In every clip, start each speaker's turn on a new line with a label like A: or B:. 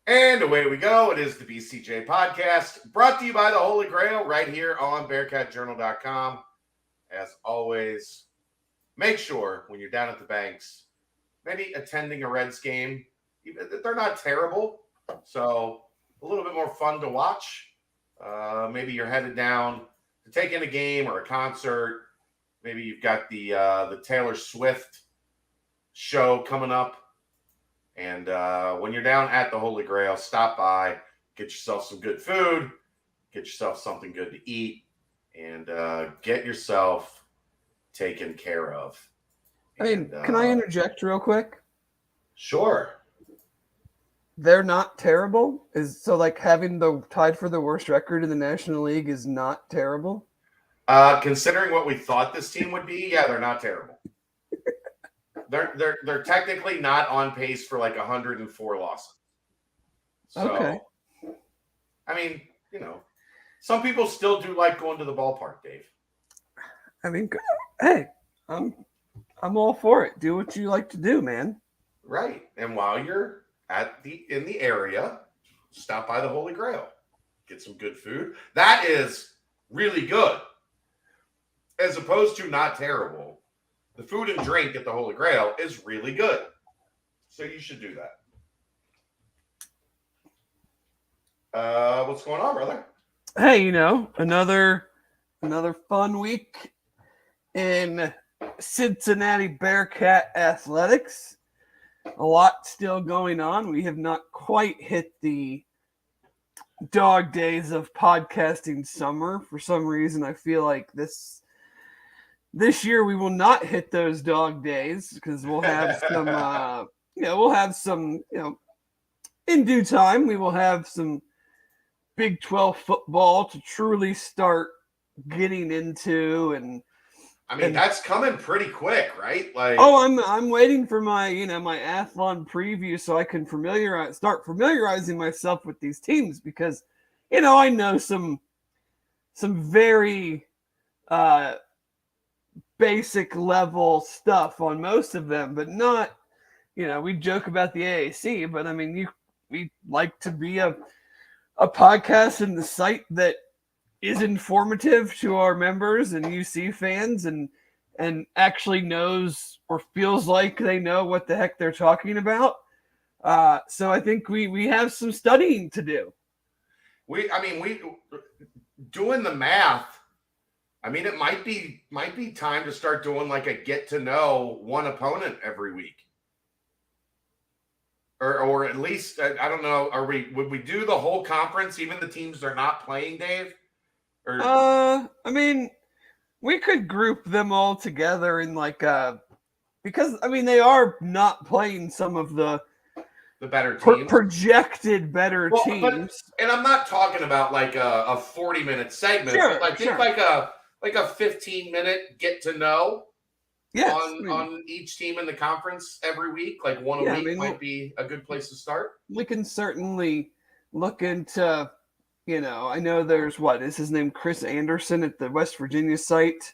A: And away we go. It is the BCJ podcast brought to you by the Holy Grail right here on BearcatJournal.com. As always, make sure when you're down at the banks, maybe attending a Reds game, they're not terrible. So a little bit more fun to watch. Maybe you're headed down to take in a game or a concert. Maybe you've got the Taylor Swift show coming up. And when you're down at the Holy Grail, stop by, get yourself some good food, get yourself something good to eat, and get yourself taken care of.
B: And, can I interject real quick?
A: Sure.
B: They're not terrible. Having the tied for the worst record in the National League is not terrible?
A: Considering what we thought this team would be, yeah, they're not terrible. They're technically not on pace for like 104 losses. So,
B: okay.
A: I mean, some people still do like going to the ballpark, Dave.
B: I mean, hey, I'm all for it. Do what you like to do, man.
A: Right. And while you're in the area, stop by the Holy Grail. Get some good food. That is really good. As opposed to not terrible. The food and drink at the Holy Grail is really good. So you should do that. What's going on, brother?
B: Hey, another fun week in Cincinnati Bearcat athletics. A lot still going on. We have not quite hit the dog days of podcasting summer. For some reason, I feel like this year we will not hit those dog days because we'll have some, in due time, we will have some Big 12 football to truly start getting into. And
A: I mean, that's coming pretty quick, right?
B: I'm waiting for my, my Athlon preview so I can start familiarizing myself with these teams because, I know some very, basic level stuff on most of them, but not, we joke about the AAC, but I mean, we like to be a podcast in the site that is informative to our members and UC fans and actually knows or feels like they know what the heck they're talking about. So I think we have some studying to do.
A: We doing the math. I mean, it might be time to start doing like a get to know one opponent every week, or at least I don't know. Would we do the whole conference, even the teams they're not playing, Dave? Or
B: I mean, we could group them all together in because I mean they are not playing some of the
A: better teams,
B: projected better teams.
A: And I'm not talking about like a 40-minute segment.
B: Sure,
A: but I think like a 15-minute get to know on each team in the conference every week. Like one a week might be a good place to start.
B: We can certainly look into, I know there's is his name Chris Anderson at the West Virginia site.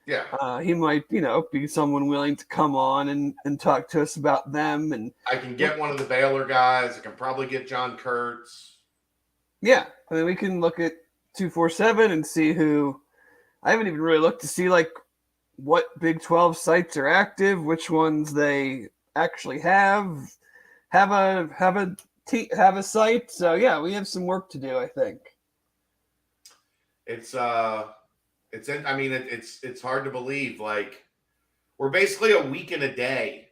A: Yeah.
B: He might, be someone willing to come on and talk to us about them. And
A: I can get one of the Baylor guys. I can probably get John Kurtz.
B: Yeah. I mean, we can look at 247 and see who. I haven't even really looked to see what Big 12 sites are active, which ones they actually have a site. So yeah, we have some work to do, I think.
A: It's hard to believe. Like we're basically a week and a day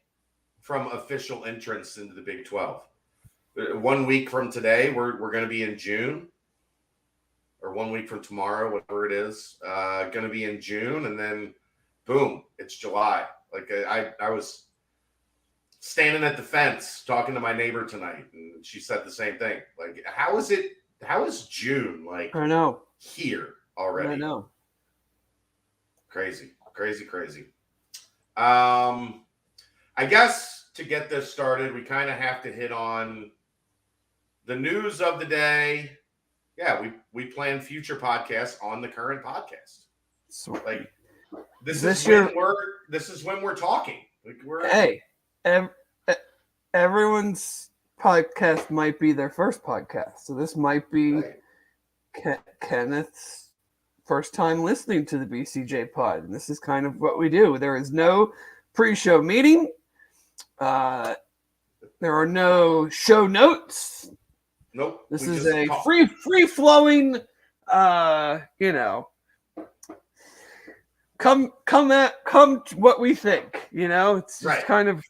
A: from official entrance into the Big 12. 1 week from today, we're going to be in June. Or 1 week from tomorrow, whatever it is, going to be in June, and then boom, it's July. Like I was standing at the fence talking to my neighbor tonight, and she said the same thing. Like, how is June like?
B: I know
A: here already.
B: I know.
A: Crazy. I guess to get this started, we kind of have to hit on the news of the day. Yeah, we plan future podcasts on the current podcast.
B: So,
A: like this is when we're talking. Like
B: everyone's podcast might be their first podcast. So this might be Kenneth's first time listening to the BCJ pod. And this is kind of what we do. There is no pre-show meeting. There are no show notes.
A: Nope.
B: This is a free-flowing, come what we think, it's just kind of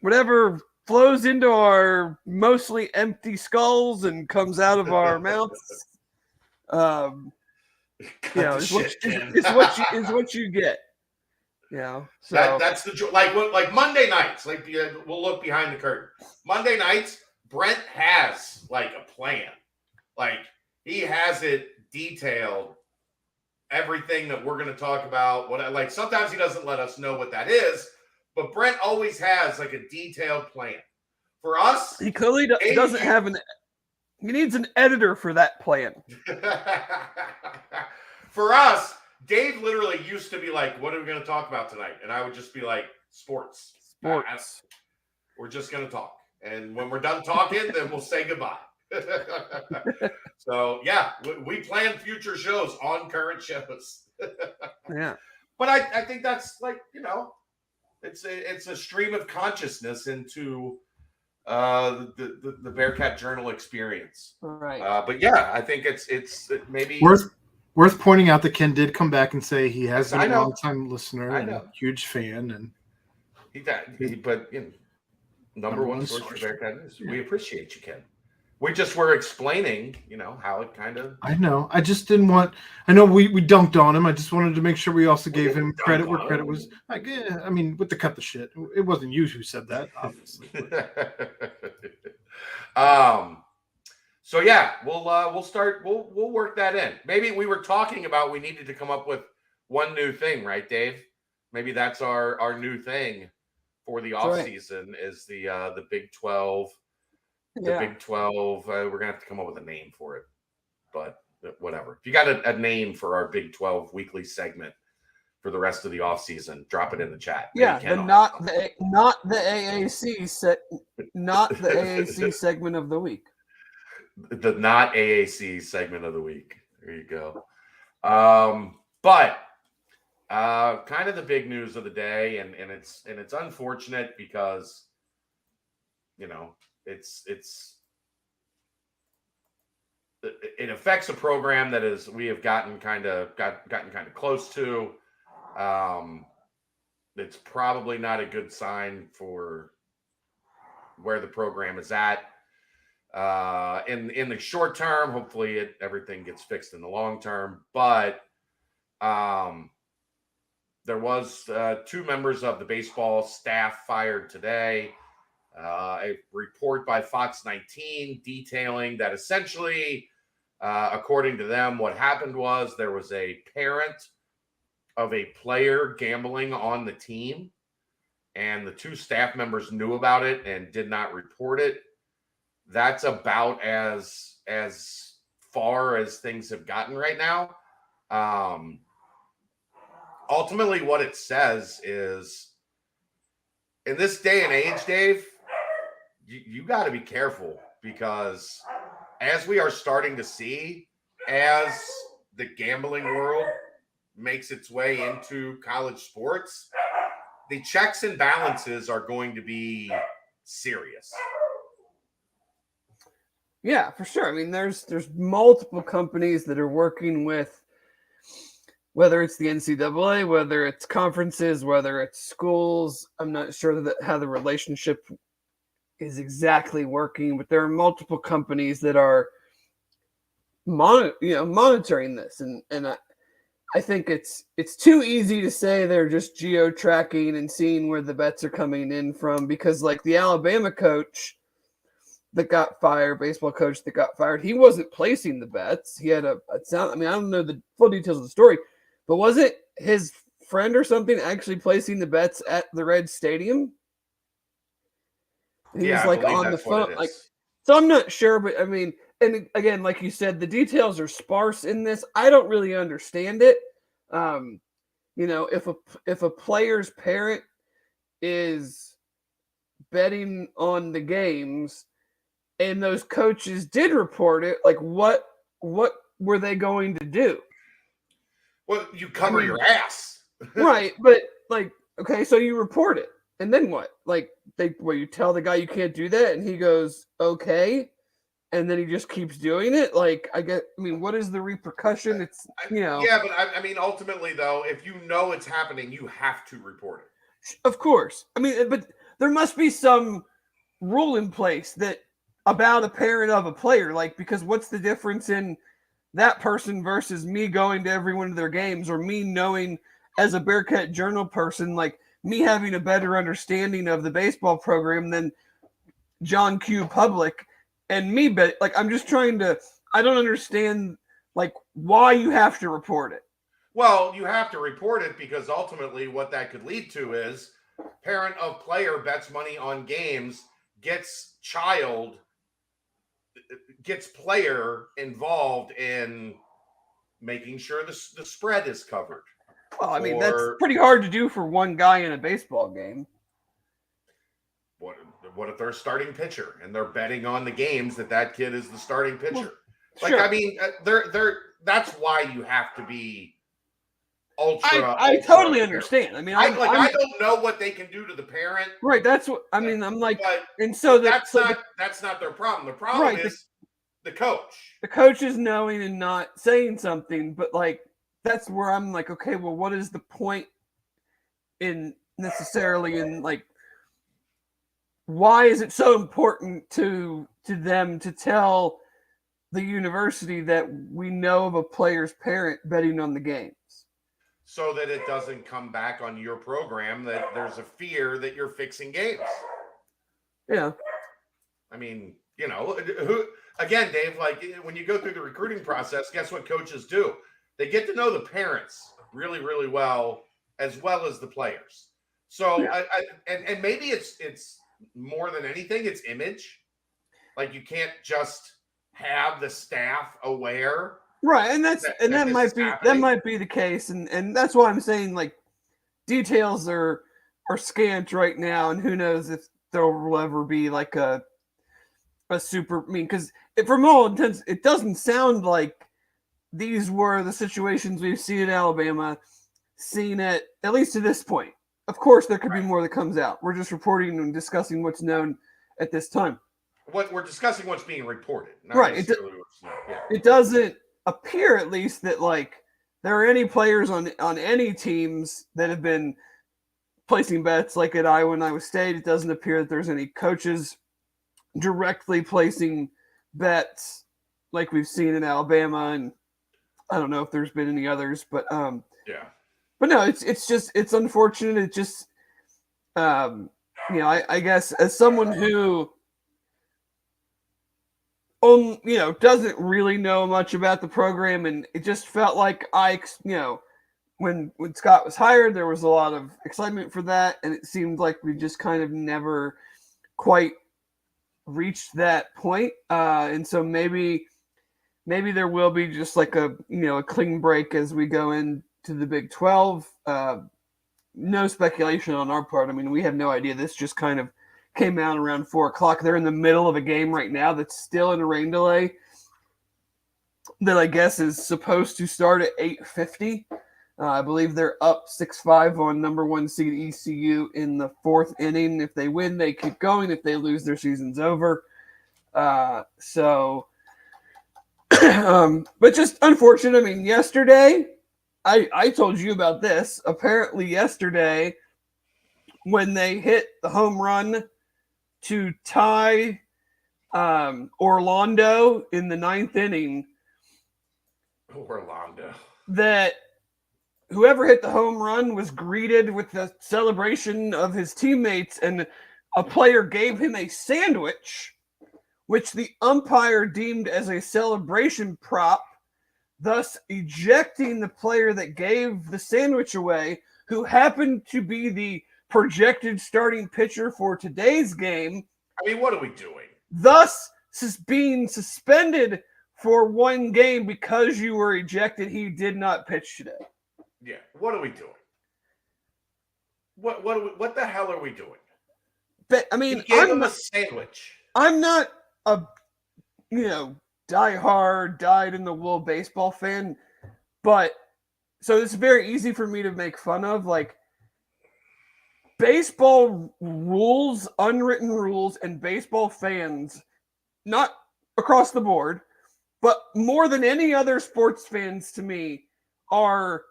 B: whatever flows into our mostly empty skulls and comes out of our mouths. Is what you get. So
A: that's the like Monday nights. Like we'll look behind the curtain. Monday nights, Brent has like a plan. Like he has it detailed. Everything that we're going to talk about. Like sometimes he doesn't let us know what that is, but Brent always has like a detailed plan. For us,
B: he clearly doesn't have he needs an editor for that plan.
A: For us, Dave literally used to be like, what are we going to talk about tonight? And I would just be like, sports. We're just going to talk. And when we're done talking, then we'll say goodbye. So, yeah, we plan future shows on current shows.
B: Yeah.
A: But I think that's like, it's a stream of consciousness into the Bearcat Journal experience.
B: Right.
A: But yeah, I think it's maybe
C: worth pointing out that Ken did come back and say he has been a long-time listener and a huge fan, and
A: but number one source for Bearcat News. Yeah. We appreciate you, Ken. We just were explaining, how it kind of.
C: I know. I just didn't want. I know we dunked on him. I just wanted to make sure we also gave him credit where credit was. I mean, with the cut the shit. It wasn't you who said that, obviously.
A: So yeah, we'll start. We'll work that in. Maybe we were talking about we needed to come up with one new thing, right, Dave? Maybe that's our new thing for the off season is the Big 12. The Big 12, we're going to have to come up with a name for it, but whatever. If you got a name for our Big 12 weekly segment for the rest of the offseason, drop it in the chat.
B: Yeah, not the AAC segment of the week.
A: The not AAC segment of the week. There you go. But kind of the big news of the day, and it's unfortunate because it affects a program that we have gotten kind of close to. It's probably not a good sign for where the program is at. In the short term, hopefully everything gets fixed in the long term. But there was 2 members of the baseball staff fired today. A report by Fox 19 detailing that essentially, according to them, what happened was there was a parent of a player gambling on the team, and the 2 staff members knew about it and did not report it. That's about as far as things have gotten right now. Ultimately, what it says is, in this day and age, Dave, you got to be careful, because as we are starting to see, as the gambling world makes its way into college sports, the checks and balances are going to be serious.
B: Yeah, for sure. I mean, there's multiple companies that are working with, whether it's the NCAA, whether it's conferences, whether it's schools. I'm not sure how the relationship is exactly working, but there are multiple companies that are monitoring this, and I think it's too easy to say they're just geo-tracking and seeing where the bets are coming in from, because like the Alabama coach that got fired, baseball coach that got fired, he wasn't placing the bets. He had a sound. I mean, I don't know the full details of the story, but was it his friend or something actually placing the bets at the Red Stadium? He was like on the phone, so I'm not sure, but I mean, and again, like you said, the details are sparse in this. I don't really understand it. If a player's parent is betting on the games and those coaches did report it, like what were they going to do?
A: Well, you cover your ass.
B: Right, but like, okay, so you report it, and then what? Like, you tell the guy you can't do that, and he goes, okay, and then he just keeps doing it. Like, I mean, what is the repercussion? It's,
A: Yeah, but I mean, ultimately, though, if you know it's happening, you have to report it.
B: Of course. I mean, but there must be some rule in place that about a parent of a player, like, because what's the difference in that person versus me going to every one of their games, or me knowing as a Bearcat Journal person, like me having a better understanding of the baseball program than John Q. Public, and me, but like I'm just trying to. I don't understand like why you have to report it.
A: Well, you have to report it because ultimately what that could lead to is parent of player bets money on games, gets player involved in making sure the spread is covered.
B: Well, I mean, that's pretty hard to do for one guy in a baseball game.
A: What if they're starting pitcher and they're betting on the games that kid is the starting pitcher?
B: Well,
A: sure. I mean, that's why you have to be ultra.
B: I totally understand. I mean, I
A: don't know what they can do to the parent.
B: Right. That's what I mean. I'm like, and
A: so that's not their problem. The problem is the coach.
B: The coach is knowing and not saying something, but like that's where I'm like, okay, well, what is the point in necessarily in like why is it so important to them to tell the university that we know of a player's parent betting on the games?
A: So that it doesn't come back on your program, that there's a fear that you're fixing games.
B: Yeah.
A: I mean, who again, Dave, like when you go through the recruiting process, guess what coaches do? They get to know the parents really, really well as the players. So yeah. And maybe it's more than anything, it's image. Like you can't just have the staff aware.
B: Right, and that might be the case, and that's why I'm saying like details are scant right now, and who knows if there will ever be like a super. I mean, because from all intents, it doesn't sound like these were the situations we've seen in Alabama, seen at least to this point. Of course, there could be more that comes out. We're just reporting and discussing what's known at this time.
A: What we're discussing, what's being reported,
B: right? It doesn't appear, at least, that like there are any players on any teams that have been placing bets, like at Iowa and Iowa State. It doesn't appear that there's any coaches directly placing bets like we've seen in Alabama, and I don't know if there's been any others, but
A: yeah.
B: But no, it's unfortunate. It just, I guess as someone who, doesn't really know much about the program, and it just felt like when Scott was hired, there was a lot of excitement for that, and it seemed like we just kind of never quite reached that point, and so maybe there will be just like a clean break as we go into the Big 12. No speculation on our part. I mean, we have no idea. This just kind of came out around 4:00. They're in the middle of a game right now that's still in a rain delay that I guess is supposed to start at 8:50. I believe they're up 6-5 on number 1 seed ECU in the 4th inning. If they win, they keep going. If they lose, their season's over. But just unfortunate. I mean, yesterday, I told you about this. Apparently yesterday, when they hit the home run to tie Orlando in the 9th inning, that whoever hit the home run was greeted with the celebration of his teammates, and a player gave him a sandwich, which the umpire deemed as a celebration prop, thus ejecting the player that gave the sandwich away, who happened to be the projected starting pitcher for today's game.
A: I mean, what are we doing?
B: Thus being suspended for 1 game because you were ejected. He did not pitch today.
A: Yeah, what are we doing? What the hell are we doing?
B: But I mean,
A: he gave him a sandwich.
B: I'm not a diehard, dyed-in-the-wool baseball fan, but so it's very easy for me to make fun of. Like, baseball rules, unwritten rules, and baseball fans, not across the board, but more than any other sports fans to me, are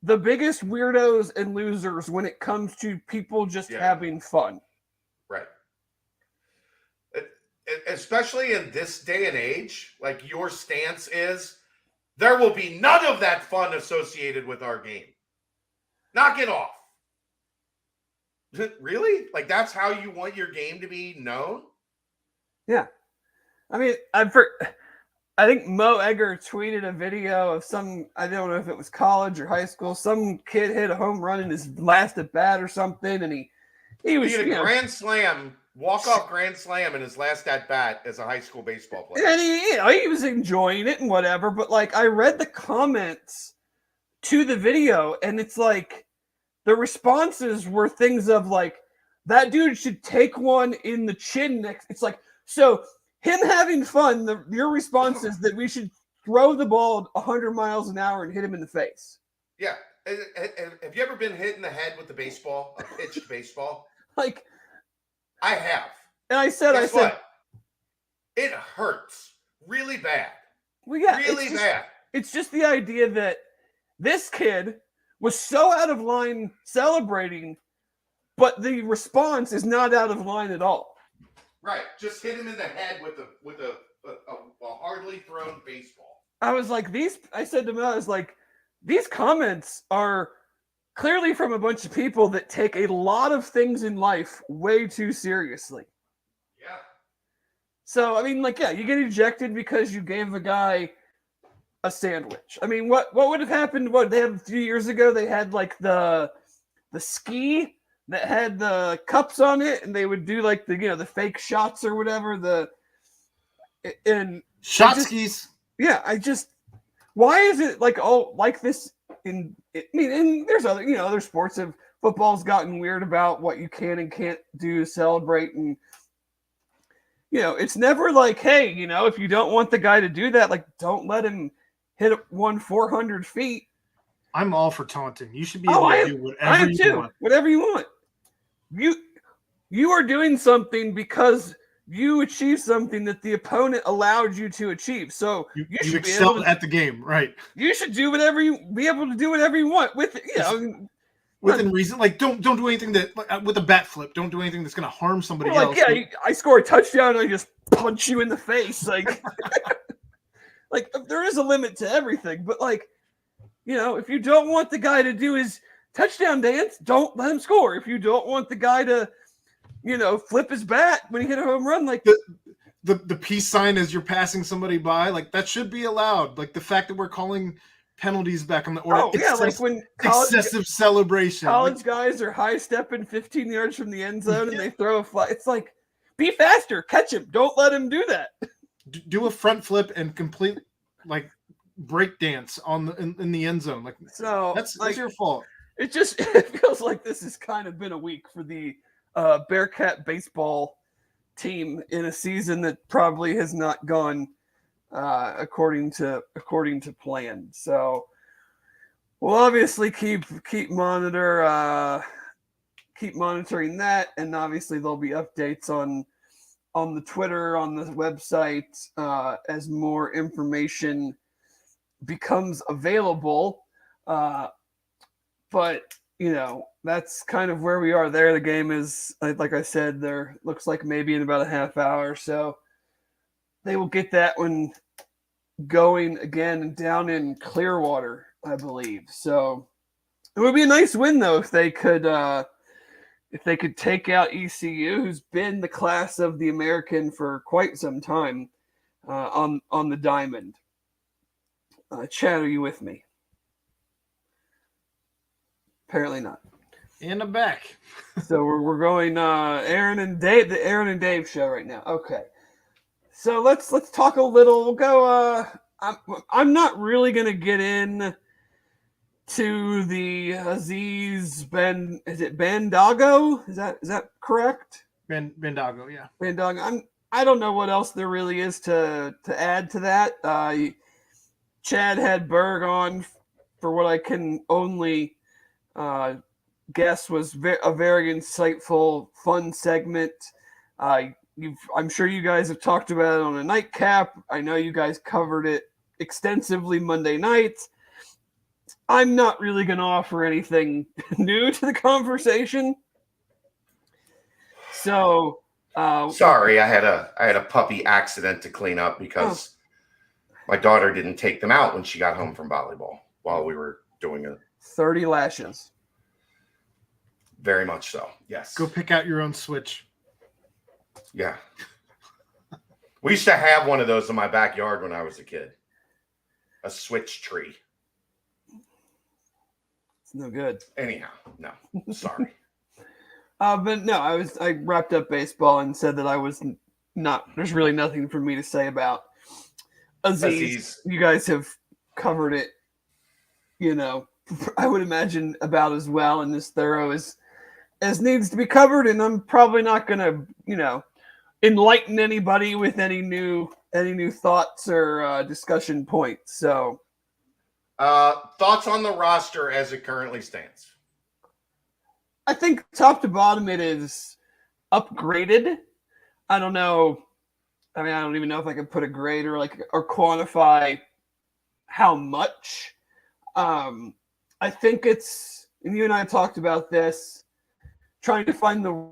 B: the biggest weirdos and losers when it comes to people just having fun.
A: Right. Especially in this day and age, like, your stance is, there will be none of that fun associated with our game. Knock it off. Really? Like, that's how you want your game to be known?
B: Yeah. I mean, I think Mo Egger tweeted a video of I don't know if it was college or high school, some kid hit a home run in his last at bat or something, and he was
A: a grand slam, walk-off grand slam in his last at bat as a high school baseball player.
B: And he was enjoying it and whatever, but like, I read the comments to the video, and it's like the responses were things of like, that dude should take one in the chin next. It's like, so him having fun, your response is that we should throw the ball 100 miles an hour and hit him in the face.
A: Yeah. Have you ever been hit in the head with a pitched baseball?
B: Like,
A: I have.
B: And I said,
A: what? It hurts really bad.
B: Well, yeah,
A: really bad.
B: It's just the idea that this kid was so out of line celebrating, but the response is not out of line at all.
A: Right, just hit him in the head with a hardly thrown baseball.
B: I was like, I said to him, I was like, these comments are clearly from a bunch of people that take a lot of things in life way too seriously.
A: Yeah.
B: So, I mean, like, yeah, you get ejected because you gave a guy a sandwich. I mean, what would have happened? What they had a few years ago, they had like the ski that had the cups on it, and they would do like the fake shots or whatever. And
C: shot skis.
B: Yeah, why is it like all like this? And there's other sports. Of football's gotten weird about what you can and can't do to celebrate, and it's never like, hey, if you don't want the guy to do that, like, don't let him hit 400 feet.
C: I'm all for taunting. You should be able to do whatever you want.
B: Whatever you want. You are doing something because you achieved something that the opponent allowed you to achieve. So
C: you should excel at the game, right?
B: You should be able to do whatever you want with
C: within reason. Like, don't do anything that with a bat flip. Don't do anything that's going to harm somebody else.
B: Yeah, I score a touchdown and I just punch you in the face, like. Like, there is a limit to everything, but like, if you don't want the guy to do his touchdown dance, don't let him score. If you don't want the guy to, flip his bat when he hit a home run, like
C: the peace sign as you're passing somebody by, like, that should be allowed. Like, the fact that we're calling penalties back on the order,
B: like when
C: excessive celebration.
B: College guys are high stepping 15 yards from the end zone and they throw a fly. It's like, be faster, catch him. Don't let him do that.
C: Do a front flip and complete break dance in the end zone. Like, so that's your fault.
B: It feels like this has kind of been a week for the Bearcat baseball team in a season that probably has not gone according to plan. So we'll obviously keep monitoring that, and obviously there'll be updates on the Twitter, on the website, as more information becomes available. But, that's kind of where we are there. The game is, like I said, there looks like maybe in about a half hour. So they will get that one going again down in Clearwater, I believe. So it would be a nice win, though, if they could take out ECU, who's been the class of the American for quite some time, on the diamond. Chad, are you with me? Apparently not.
C: And I'm back.
B: So we're going Aaron and Dave, the Aaron and Dave show right now. Okay. So let's talk a little. We'll go. I'm not really gonna get in to the Aziz Bandago. Is that correct?
C: Bandago, yeah.
B: Bandago. I don't know what else there really is to add to that. Chad had Berg on for what I can only guess was a very insightful, fun segment. I'm sure you guys have talked about it on a nightcap. I know you guys covered it extensively Monday nights. I'm not really going to offer anything new to the conversation. So,
A: sorry, I had a puppy accident to clean up because my daughter didn't take them out when she got home from volleyball while we were doing it.
B: 30 lashes.
A: Very much so. Yes.
C: Go pick out your own switch.
A: Yeah. We used to have one of those in my backyard when I was a kid. A switch tree.
B: It's no good.
A: Anyhow, no. Sorry.
B: But no, I wrapped up baseball and said that I was not. There's really nothing for me to say about Aziz. You guys have covered it. I would imagine about as well and as thorough as needs to be covered. And I'm probably not going to, enlighten anybody with any new thoughts or discussion points. So,
A: thoughts on the roster as it currently stands?
B: I think top to bottom it is upgraded. I don't know. I mean, I don't even know if I can put a grade or quantify how much. I think it's, and you and I talked about this, trying to find the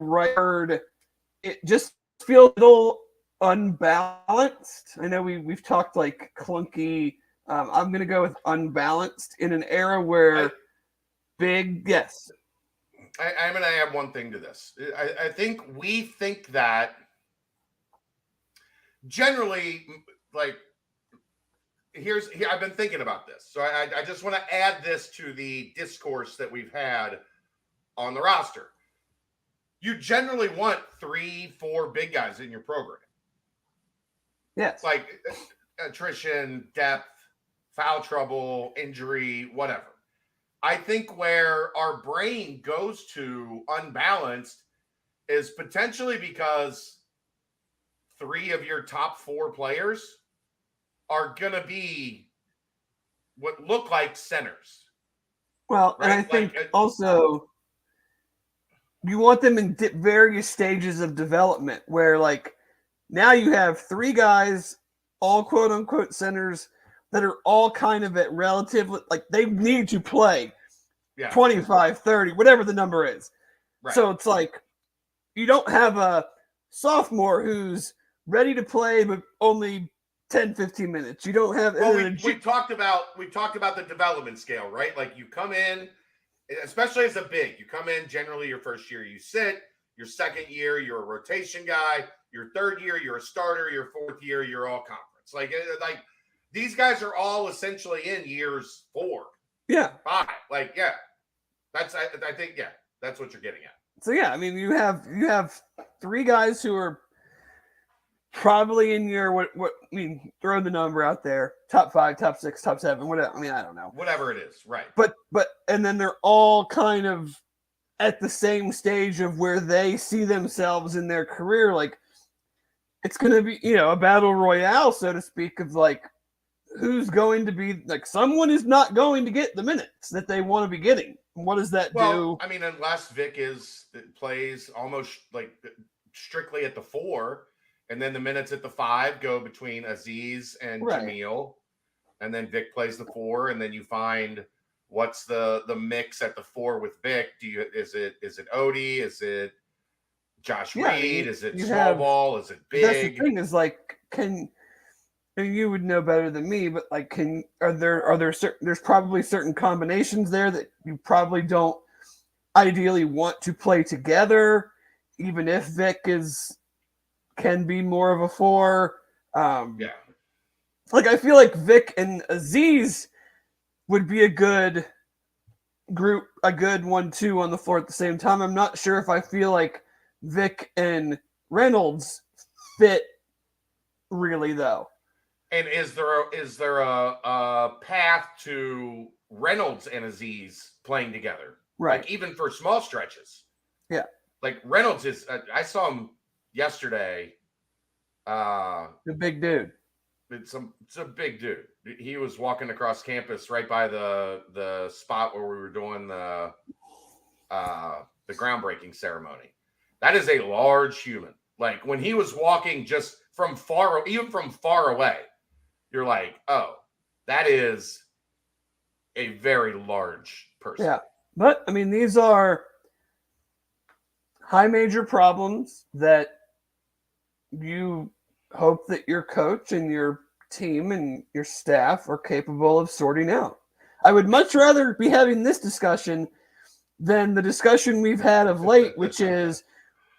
B: right word. It just feels a little unbalanced. I know we've talked like clunky. I'm going to go with unbalanced in an era where yes.
A: I'm going to add one thing to this. I think we think that generally, I've been thinking about this. So I just want to add this to the discourse that we've had on the roster. You generally want 3-4 big guys in your program.
B: Yes.
A: Like attrition, depth, foul trouble, injury, whatever. I think where our brain goes to unbalanced is potentially because 3 of your top 4 players are going to be what look like centers.
B: Well, right? And I think also you want them in various stages of development where now you have 3 guys, all quote unquote centers, that are all kind of at relatively, they need to play 25, 30, whatever the number is. Right. So it's you don't have a sophomore who's ready to play, but only 10, 15 minutes. You don't have.
A: Well, we talked about the development scale, right? Like you come in, especially as a big, you come in generally your first year, you sit. Your second year, you're a rotation guy. Your third year, you're a starter. Your fourth year, you're all conference. These guys are all essentially in years 4, 5. That's I think that's what you're getting at.
B: So I mean you have 3 guys who are probably in your what I mean, throw the number out there, top 5, top 6, top 7, whatever. I mean, I don't know.
A: Whatever it is, right.
B: But and then they're all kind of at the same stage of where they see themselves in their career. It's going to be, a battle royale, so to speak, of who's going to be someone is not going to get the minutes that they want to be getting. What does that do?
A: I mean, unless Vic plays almost strictly at the 4, and then the minutes at the 5 go between Aziz and Jamil, and then Vic plays the 4, and then you find what's the mix at the 4 with Vic. Is it Odie? Is it Josh Reed? Is it small ball? Is it big?
B: That's the thing is and you would know better than me, but there's probably certain combinations there that you probably don't ideally want to play together, even if Vic can be more of a 4. I feel like Vic and Aziz would be a good group, a good 1-2 on the floor at the same time. I'm not sure if I feel like Vic and Reynolds fit really though.
A: And is there a path to Reynolds and Aziz playing together?
B: Right.
A: Even for small stretches.
B: Yeah.
A: Reynolds is, I saw him yesterday
B: The big dude.
A: It's a big dude. He was walking across campus right by the spot where we were doing the groundbreaking ceremony. That is a large human. Like when he was walking just from even from far away, you're like, oh, that is a very large person.
B: Yeah. But I mean, these are high major problems that you hope that your coach and your team and your staff are capable of sorting out. I would much rather be having this discussion than the discussion we've had of late, which is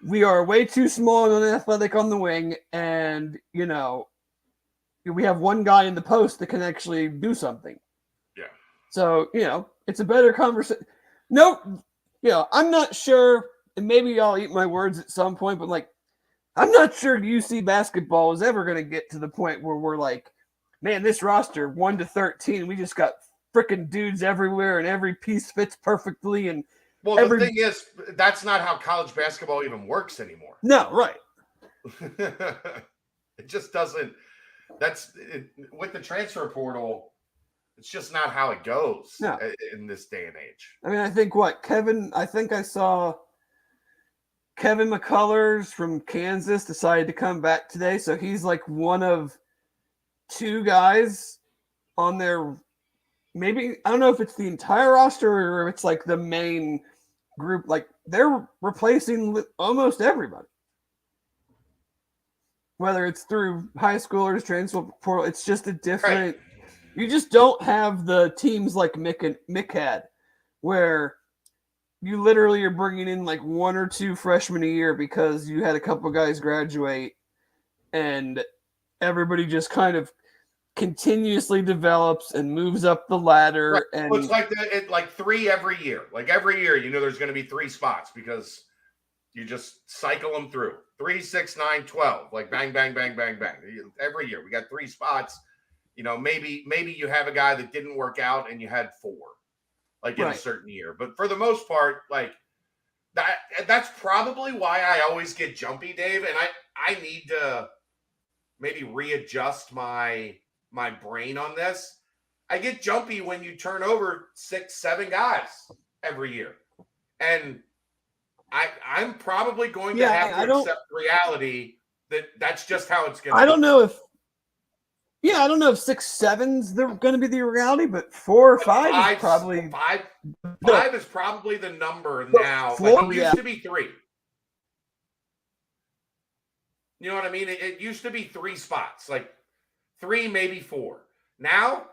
B: we are way too small and unathletic on the wing, and we have one guy in the post that can actually do something.
A: Yeah.
B: So, it's a better conversation. No, I'm not sure, and maybe I'll eat my words at some point, but like, I'm not sure UC basketball is ever going to get to the point where we're like, man, this roster 1 to 13, we just got freaking dudes everywhere, and every piece fits perfectly. And
A: the thing is, that's not how college basketball even works anymore.
B: No, right.
A: It just doesn't. With the transfer portal. It's just not how it goes in this day and age.
B: I mean, I think I saw Kevin McCullers from Kansas decided to come back today. So he's like one of 2 guys on their, maybe, I don't know if it's the entire roster or it's like the main group. Like they're replacing almost everybody. Whether it's through high schoolers, transfer portal, it's just a different. Right. You just don't have the teams like Mick had, where you literally are bringing in like 1 or 2 freshmen a year because you had a couple guys graduate, and everybody just kind of continuously develops and moves up the ladder.
A: Right.
B: And
A: well, it's like 3 every year. Like every year, there's going to be 3 spots because you just cycle them through 3, 6, 9, 12. Like bang, bang, bang, bang, bang. Every year we got 3 spots. Maybe you have a guy that didn't work out and you had 4, like in a certain year. But for the most part, like that's probably why I always get jumpy, Dave. And I need to maybe readjust my brain on this. I get jumpy when you turn over 6, 7 guys every year. And I'm probably going to have to accept reality that that's just how it's going to be.
B: I don't know if 6, 7's they're going to be the reality, but 4 or 5 is probably
A: 5 is probably the number now. Like it used to be 3. You know what I mean? It used to be 3 spots, like 3, maybe 4. Now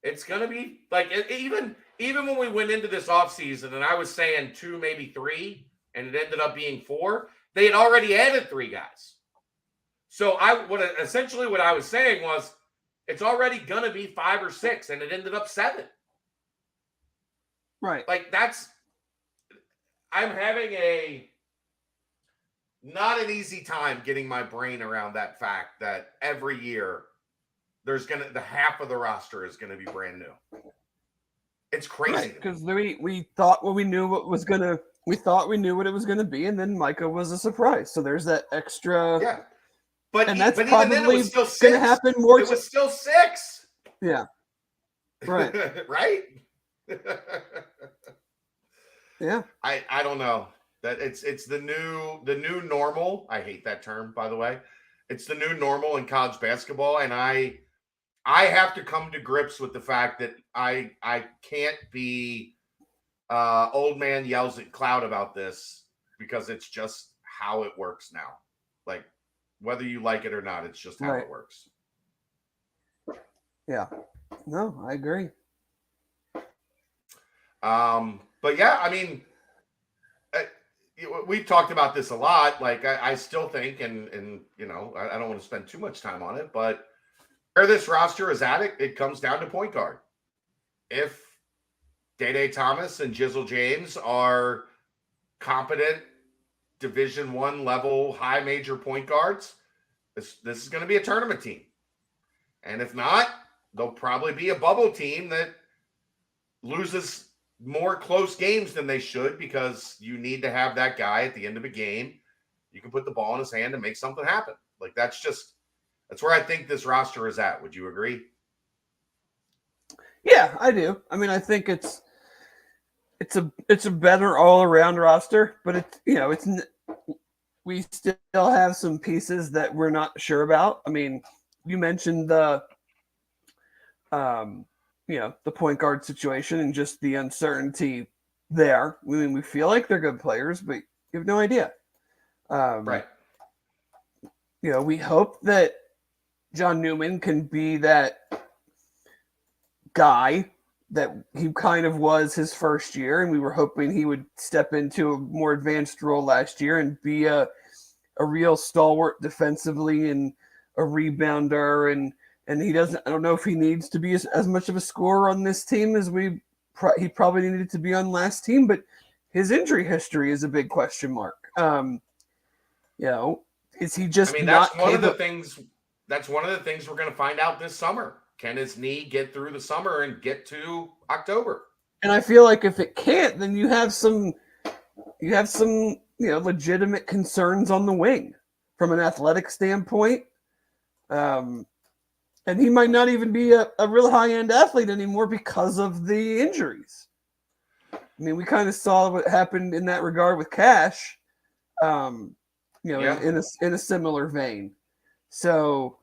A: it's going to be like even when we went into this offseason and I was saying 2, maybe 3, and it ended up being 4, they had already added 3 guys. So what I was saying was it's already going to be 5 or 6, and it ended up 7.
B: Right.
A: Like I'm having not an easy time getting my brain around that fact that every year the half of the roster is going to be brand new. It's crazy.
B: Because we thought we knew what it was going to be, and then Micah was a surprise. So there's that extra.
A: Yeah.
B: And that's probably going to happen more.
A: It was still 6.
B: Yeah. Right.
A: Right?
B: Yeah.
A: I don't know. That it's the new normal. I hate that term, by the way. It's the new normal in college basketball, and I have to come to grips with the fact that I can't be old man yells at cloud about this because it's just how it works now. Like whether you like it or not, it's just how it works.
B: Yeah. No, I agree.
A: But yeah, I mean, we've talked about this a lot. Like I still think, and I don't want to spend too much time on it, but where this roster is at, it comes down to point guard. If Day Thomas and Jizzle James are competent Division I level high major point guards, this is going to be a tournament team. And if not, they'll probably be a bubble team that loses more close games than they should because you need to have that guy at the end of a game. You can put the ball in his hand and make something happen. Like that's where I think this roster is at. Would you agree?
B: Yeah, I do. I mean, I think it's a better all around roster, but we still have some pieces that we're not sure about. I mean, you mentioned the the point guard situation and just the uncertainty there. I mean, we feel like they're good players, but you have no idea.
A: Right.
B: We hope that John Newman can be that guy that he kind of was his first year, and we were hoping he would step into a more advanced role last year and be a real stalwart defensively and a rebounder, and he doesn't. I don't know if he needs to be as much of a scorer on this team as he probably needed to be on last team, but his injury history is a big question mark. Is he just?
A: I mean, that's one of the things. That's one of the things we're going to find out this summer. Can his knee get through the summer and get to October?
B: And I feel like if it can't, then you have some legitimate concerns on the wing from an athletic standpoint. And he might not even be a real high-end athlete anymore because of the injuries. I mean, we kind of saw what happened in that regard with Cash, in a similar vein. So,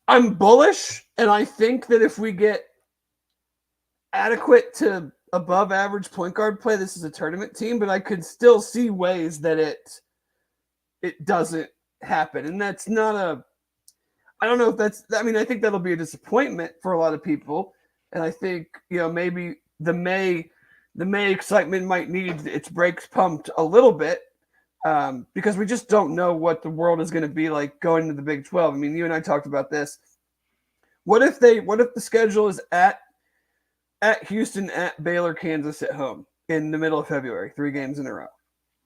B: I'm bullish, and I think that if we get adequate to above average point guard play, this is a tournament team, but I could still see ways that it doesn't happen. And that's not I don't know if I think that'll be a disappointment for a lot of people. And I think, maybe the May excitement might need its brakes pumped a little bit. Because we just don't know what the world is going to be like going into the Big 12. I mean, you and I talked about this. What if the schedule is at Houston, at Baylor, Kansas, at home in the middle of February, 3 games in a row?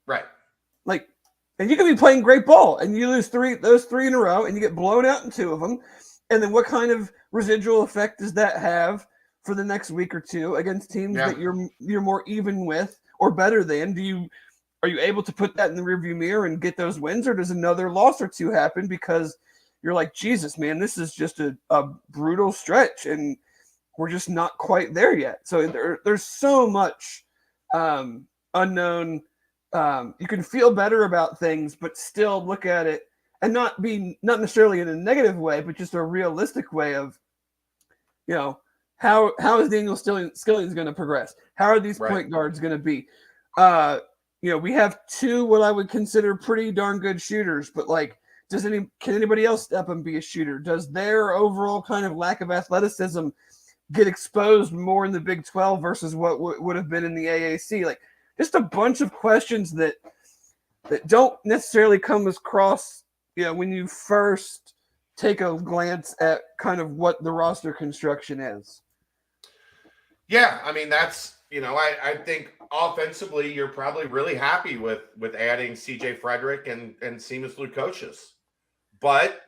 A: Right.
B: Like, and you could be playing great ball and you lose those three in a row and you get blown out in 2 of them. And then what kind of residual effect does that have for the next week or two against teams that you're more even with or better than? Are you able to put that in the rearview mirror and get those wins, or does another loss or 2 happen because you're like, Jesus, man, this is just a brutal stretch and we're just not quite there yet. So there's so much unknown. You can feel better about things, but still look at it and not necessarily in a negative way, but just a realistic way of, how is Daniel Skillings going to progress? How are these point guards going to be? We have 2 what I would consider pretty darn good shooters, but like, can anybody else step and be a shooter? Does their overall kind of lack of athleticism get exposed more in the Big 12 versus what would have been in the AAC? Like, just a bunch of questions that don't necessarily come across, when you first take a glance at kind of what the roster construction is.
A: Yeah, I mean, that's, I think offensively, you're probably really happy with adding CJ Frederick and Seamus Lukosius. But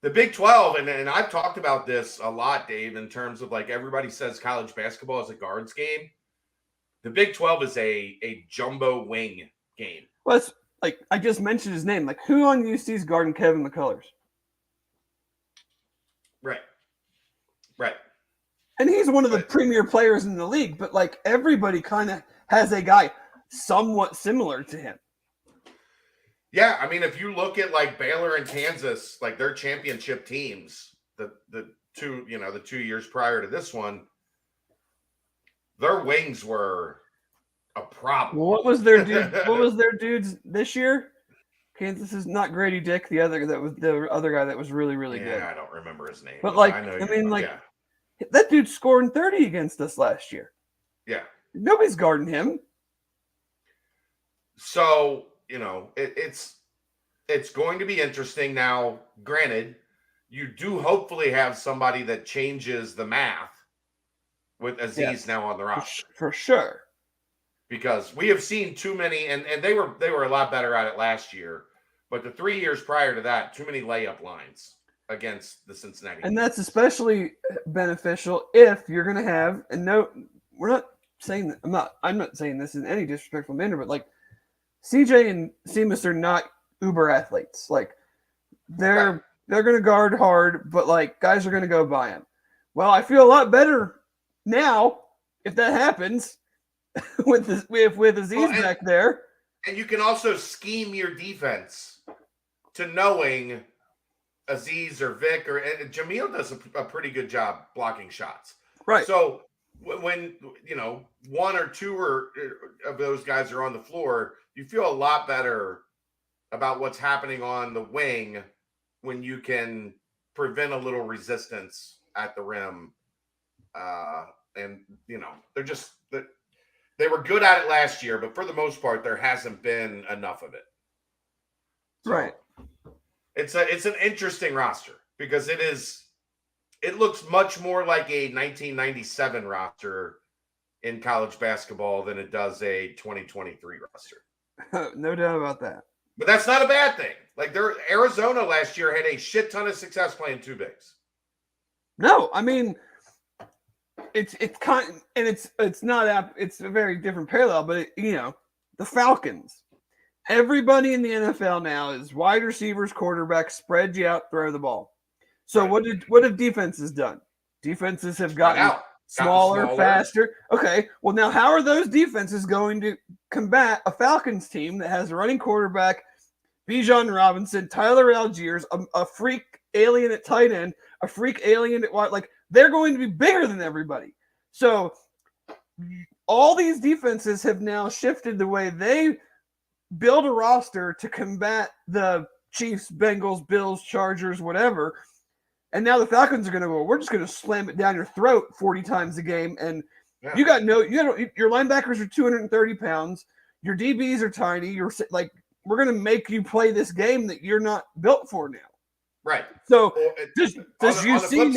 A: the Big 12, and I've talked about this a lot, Dave, in terms of like everybody says college basketball is a guards game. The Big 12 is a jumbo wing game.
B: Well, it's like I just mentioned his name. Like, who on UC is guarding Kevin McCullers?
A: Right.
B: And he's one of the premier players in the league, but like everybody kind of has a guy somewhat similar to him.
A: Yeah, I mean, if you look at like Baylor and Kansas, like their championship teams, the 2 years prior to this one, their wings were a problem.
B: Well, what was their dudes this year? Kansas is not Grady Dick, the other guy that was really, really good.
A: Yeah, I don't remember his name.
B: But that dude scored 30 against us last year.
A: Yeah.
B: Nobody's guarding him.
A: So, it's going to be interesting. Now, granted, you do hopefully have somebody that changes the math with Aziz now on the roster.
B: For sure.
A: Because we have seen too many, and they were a lot better at it last year, but the 3 years prior to that, too many layup lines against the Cincinnati.
B: And that's especially beneficial if you're going to have, and no, we're not saying that, I'm not saying this in any disrespectful manner, but like CJ and Seamus are not uber athletes. Like they're going to guard hard, but like guys are going to go by him. Well, I feel a lot better now if that happens with Aziz back there.
A: And you can also scheme your defense to knowing Aziz or Vic or Jamil does a pretty good job blocking shots.
B: Right.
A: So when one or two of those guys are on the floor, you feel a lot better about what's happening on the wing when you can prevent a little resistance at the rim. And they were good at it last year, but for the most part, there hasn't been enough of it. So
B: right.
A: It's an interesting roster because it looks much more like a 1997 roster in college basketball than it does a 2023 roster.
B: No doubt about that.
A: But that's not a bad thing. Like Arizona last year had a shit ton of success playing two bigs.
B: No, I mean it's kind of, and it's not it's a very different parallel, but the Falcons. Everybody in the NFL now is wide receivers, quarterbacks, spread you out, throw the ball. So what have defenses done? Defenses have gotten smaller, faster. Okay, well now how are those defenses going to combat a Falcons team that has a running quarterback, Bijan Robinson, Tyler Algiers, a freak alien at tight end, a freak alien at wide? Like they're going to be bigger than everybody. So all these defenses have now shifted the way they build a roster to combat the Chiefs, Bengals, Bills, Chargers, whatever. And now the Falcons are going to go, we're just going to slam it down your throat 40 times a game. And your linebackers are 230 pounds. Your DBs are tiny. We're going to make you play this game that you're not built for now.
A: Right.
B: So does UC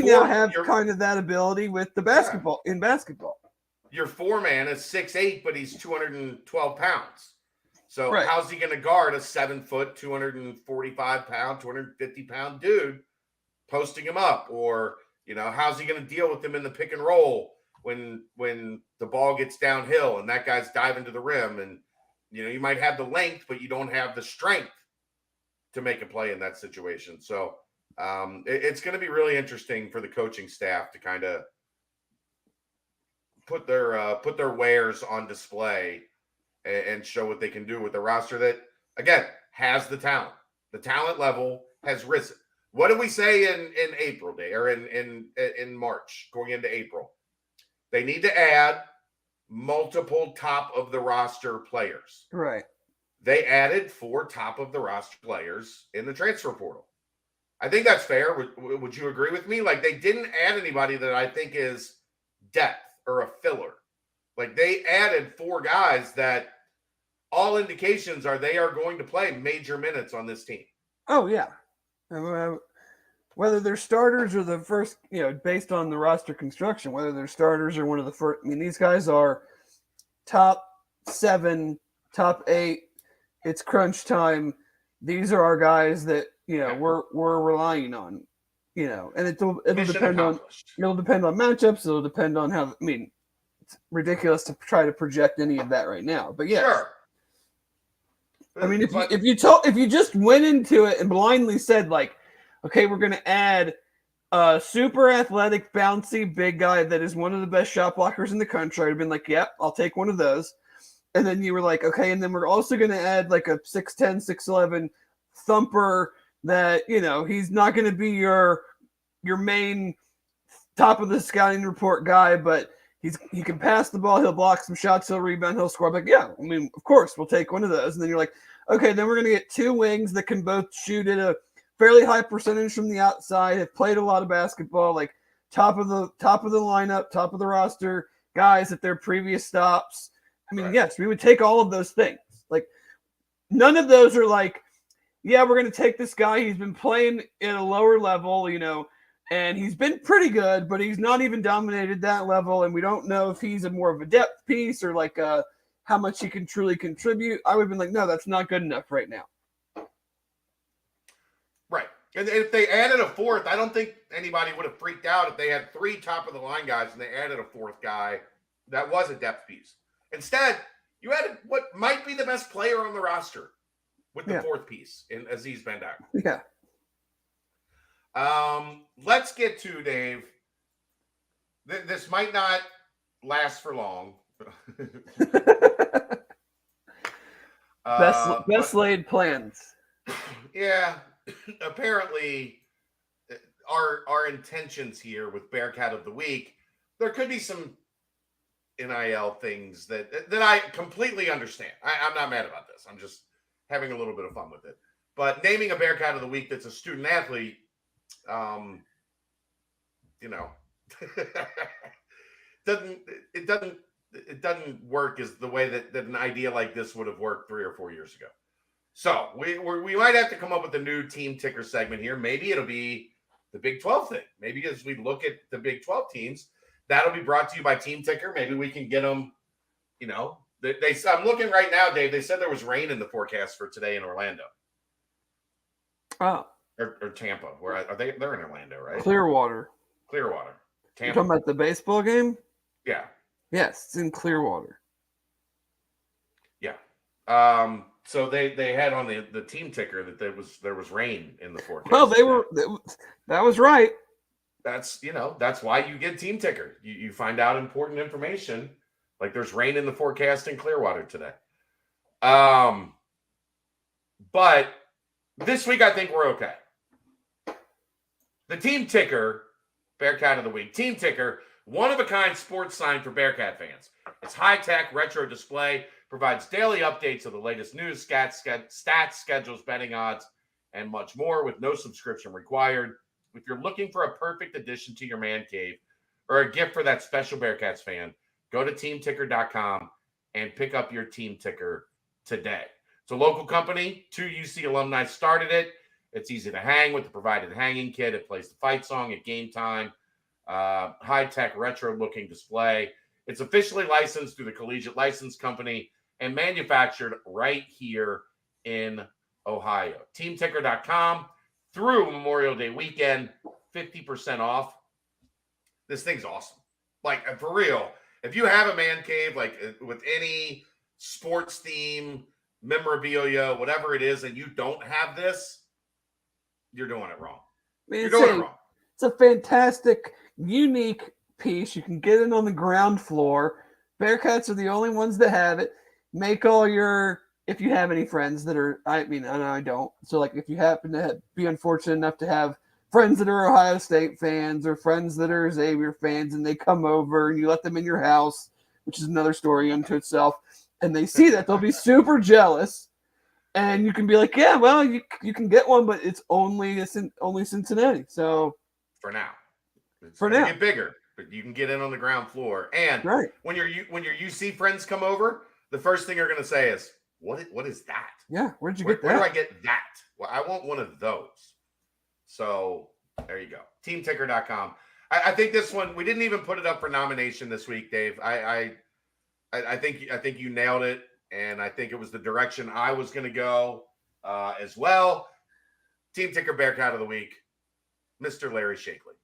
B: now have kind of that ability with the basketball in basketball?
A: Your four-man is 6'8", but he's 212 pounds. So how's he going to guard a 7-foot, 245-pound, 250-pound dude posting him up? Or, how's he going to deal with him in the pick and roll when the ball gets downhill and that guy's diving to the rim? And, you might have the length, but you don't have the strength to make a play in that situation. So it's going to be really interesting for the coaching staff to kind of put their wares on display and show what they can do with the roster that, again, has the talent. The talent level has risen. What did we say in April Day or in March going into April? They need to add multiple top of the roster players.
B: Right.
A: They added 4 top of the roster players in the transfer portal. I think that's fair. Would you agree with me? Like they didn't add anybody that I think is depth or a filler. Like they added 4 guys that all indications are they are going to play major minutes on this team.
B: Oh yeah. Whether they're starters or the first, based on the roster construction, whether they're starters or one of the first, these guys are top 7, top 8. It's crunch time. These are our guys that, we're relying on, and it'll depend on matchups. It'll depend on how, it's ridiculous to try to project any of that right now, but yeah.
A: Sure.
B: If you just went into it and blindly said like, okay, we're going to add a super athletic, bouncy, big guy that is one of the best shot blockers in the country, I'd have been like, yep, I'll take one of those. And then you were like, okay, and then we're also going to add like a 6'10", 6'11" thumper that, he's not going to be your main top of the scouting report guy, but he can pass the ball, he'll block some shots, he'll rebound, he'll score. I'm like, yeah, of course, we'll take one of those. And then you're like, okay, then we're going to get 2 wings that can both shoot at a fairly high percentage from the outside, have played a lot of basketball, like top of the lineup, top of the roster, guys at their previous stops. Yes, we would take all of those things. Like none of those are like, yeah, we're going to take this guy. He's been playing at a lower level, and he's been pretty good, but he's not even dominated that level. And we don't know if he's more of a depth piece or like how much he can truly contribute. I would have been like, no, that's not good enough right now.
A: Right. And if they added a 4th, I don't think anybody would have freaked out if they had 3 top of the line guys and they added a 4th guy that was a depth piece. Instead, You had what might be the best player on the roster with the
B: Yeah.
A: fourth piece in Aziz Bandak.
B: Yeah.
A: Let's get to Dave. This might not last for long.
B: Best laid plans.
A: Yeah, apparently our intentions here with Bearcat of the Week, there could be some NIL things that I completely understand. I'm not mad about this. I'm just having a little bit of fun with it. But naming a Bearcat of the Week that's a student athlete, it doesn't work as the way that an idea like this would have worked 3 or 4 years ago. So we might have to come up with a new team ticker segment here. Maybe it'll be the Big 12 thing. Maybe as we look at the Big 12 teams, that'll be brought to you by Team Ticker. Maybe we can get them, I'm looking right now, Dave. They said there was rain in the forecast for today in Orlando.
B: Oh.
A: Or Tampa. Where are they? They're in Orlando, right?
B: Clearwater.
A: Tampa.
B: You're talking about the baseball game?
A: Yeah.
B: Yes, it's in Clearwater.
A: Yeah. So they had on the team ticker that there was rain in the forecast.
B: Well, that was right.
A: That's why you get team ticker. You find out important information, like there's rain in the forecast in Clearwater today. But this week I think we're okay. The team ticker, Bearcat of the Week. Team ticker, one-of-a-kind sports sign for Bearcat fans. Its high-tech retro display provides daily updates of the latest news, stats, schedules, betting odds, and much more with no subscription required. If you're looking for a perfect addition to your man cave or a gift for that special Bearcats fan, go to teamticker.com and pick up your team ticker today. It's a local company. 2 UC alumni started it. It's easy to hang with the provided hanging kit. It plays the fight song at game time. High-tech, retro-looking display. It's officially licensed through the Collegiate License Company and manufactured right here in Ohio. Teamticker.com through Memorial Day weekend, 50% off. This thing's awesome. Like, for real, if you have a man cave, like with any sports theme, memorabilia, whatever it is, and you don't have this, you're doing it wrong. You're doing it wrong.
B: It's a fantastic, unique piece. You can get it on the ground floor. Bearcats are the only ones that have it. Make all your, if you have any friends that are, I know I don't. So, like, if you happen to be unfortunate enough to have friends that are Ohio State fans or friends that are Xavier fans and they come over and you let them in your house, which is another story unto itself, and they see that, they'll be super jealous. And you can be like, yeah, well, you can get one, but it's only Cincinnati. So
A: for now, it's
B: for now,
A: get bigger, but you can get in on the ground floor. And
B: right.
A: when your UC friends come over, the first thing they're going to say is, "What is that?
B: Yeah, where'd you get that?
A: Where do I get that? Well, I want one of those." So there you go. Teamticker.com. I think this one, we didn't even put it up for nomination this week, Dave. I think you nailed it. And I think it was the direction I was going to go as well. Team Ticker Bearcat of the Week, Mr. Larry Shakely.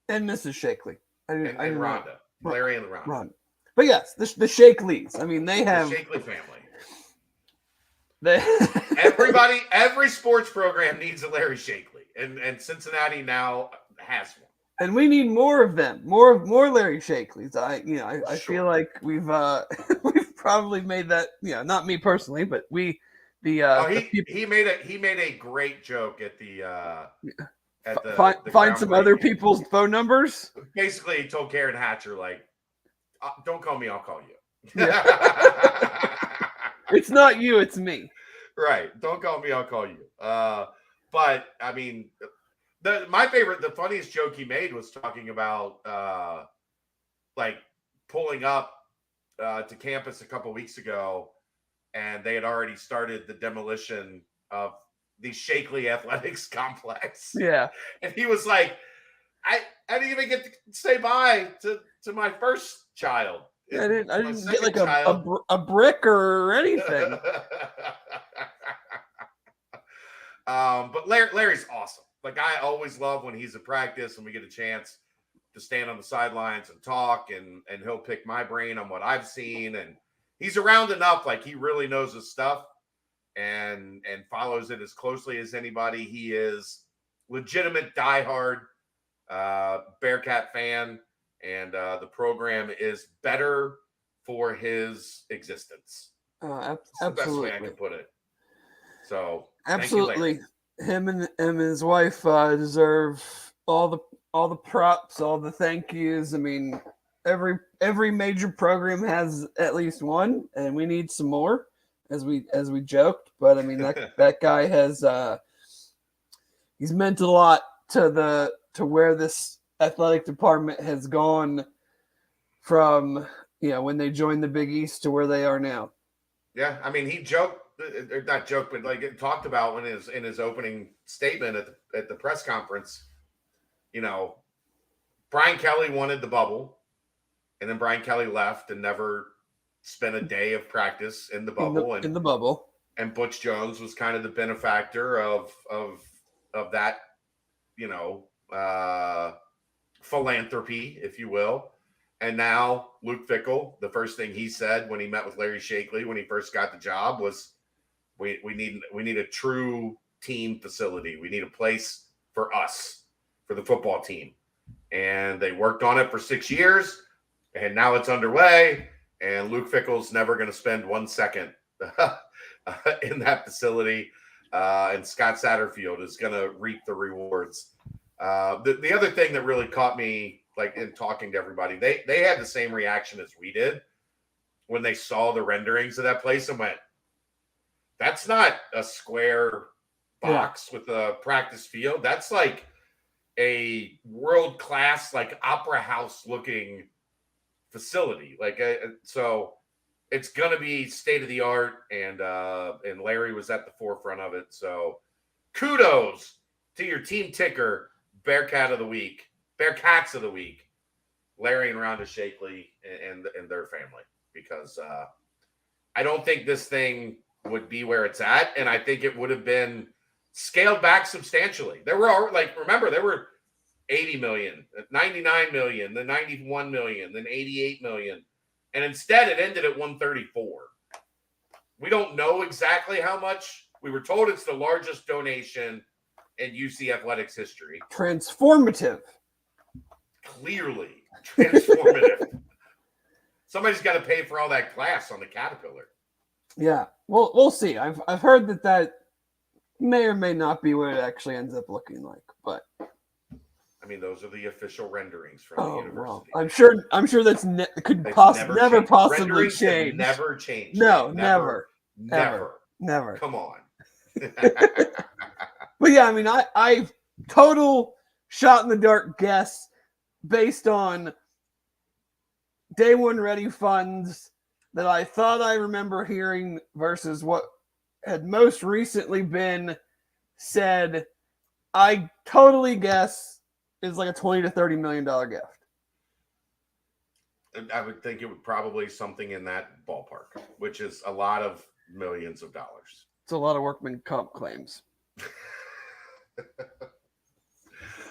B: And Mrs. Shakely.
A: And Rhonda. Larry and Rhonda.
B: But yes, the Shakeleys. I mean, they have...
A: The Shakely family. Every sports program needs a Larry Shakely. And Cincinnati now has one.
B: And we need more of them. More Larry Shakeleys. I feel like we've probably made that, not me personally, but he
A: made a great joke at the
B: find some other people's phone numbers.
A: Basically, he told Karen Hatcher, like, don't call me, I'll call you.
B: Yeah. It's not you, it's me.
A: Right. Don't call me, I'll call you. But I mean, the funniest joke he made was talking about like pulling up to campus a couple weeks ago, and they had already started the demolition of the Shakely Athletics complex.
B: Yeah.
A: And he was like, I didn't even get to say bye to my first child.
B: I didn't get like a brick or anything.
A: But Larry's awesome. Like, I always love when he's at practice and we get a chance to stand on the sidelines and talk, and he'll pick my brain on what I've seen. And he's around enough. Like he really knows his stuff and follows it as closely as anybody. He is legitimate diehard Bearcat fan, and the program is better for his existence. That's the best way I can put it. So
B: absolutely, him and his wife deserve all the props, all the thank yous. I mean, every major program has at least one, and we need some more, as we joked. But I mean, that guy has he's meant a lot to where this athletic department has gone from, when they joined the Big East to where they are now.
A: Yeah, I mean, he joked, or not joked, but like it talked about when in his opening statement at the press conference. Brian Kelly wanted the bubble, and then Brian Kelly left and never spent a day of practice in the bubble.
B: In the bubble.
A: And Butch Jones was kind of the benefactor of that, philanthropy, if you will. And now Luke Fickell, the first thing he said when he met with Larry Shakely when he first got the job was, we need a true team facility. We need a place for us, for the football team. And they worked on it for 6 years, and now it's underway. And Luke Fickell's never going to spend 1 second in that facility. And Scott Satterfield is going to reap the rewards. The other thing that really caught me, like in talking to everybody, they had the same reaction as we did when they saw the renderings of that place and went, that's not a square box with a practice field. That's like a world-class, like opera house looking facility. So it's going to be state of the art. And Larry was at the forefront of it. So kudos to your team ticker, Bearcats of the Week, Larry and Rhonda Shakely and their family, because I don't think this thing would be where it's at. And I think it would have been scaled back substantially. There were remember, there were 80 million, 99 million, then 91 million, then 88 million. And instead it ended at 134. We don't know exactly how much. We were told it's the largest donation in UC athletics history.
B: Transformative.
A: Clearly transformative. Somebody's got to pay for all that glass on the Caterpillar.
B: Yeah. Well, we'll see. I've heard that may or may not be what it actually ends up looking like, but
A: I mean, those are the official renderings from the university.
B: Well, I'm sure that's could never possibly change.
A: Never change.
B: No,
A: never.
B: Come
A: on.
B: But yeah, I mean, I total shot in the dark guess based on day one ready funds that I thought I remember hearing versus what had most recently been said. I totally guess is like a $20 to $30 million gift.
A: I would think it would probably something in that ballpark, which is a lot of millions of dollars.
B: It's a lot of workman comp claims.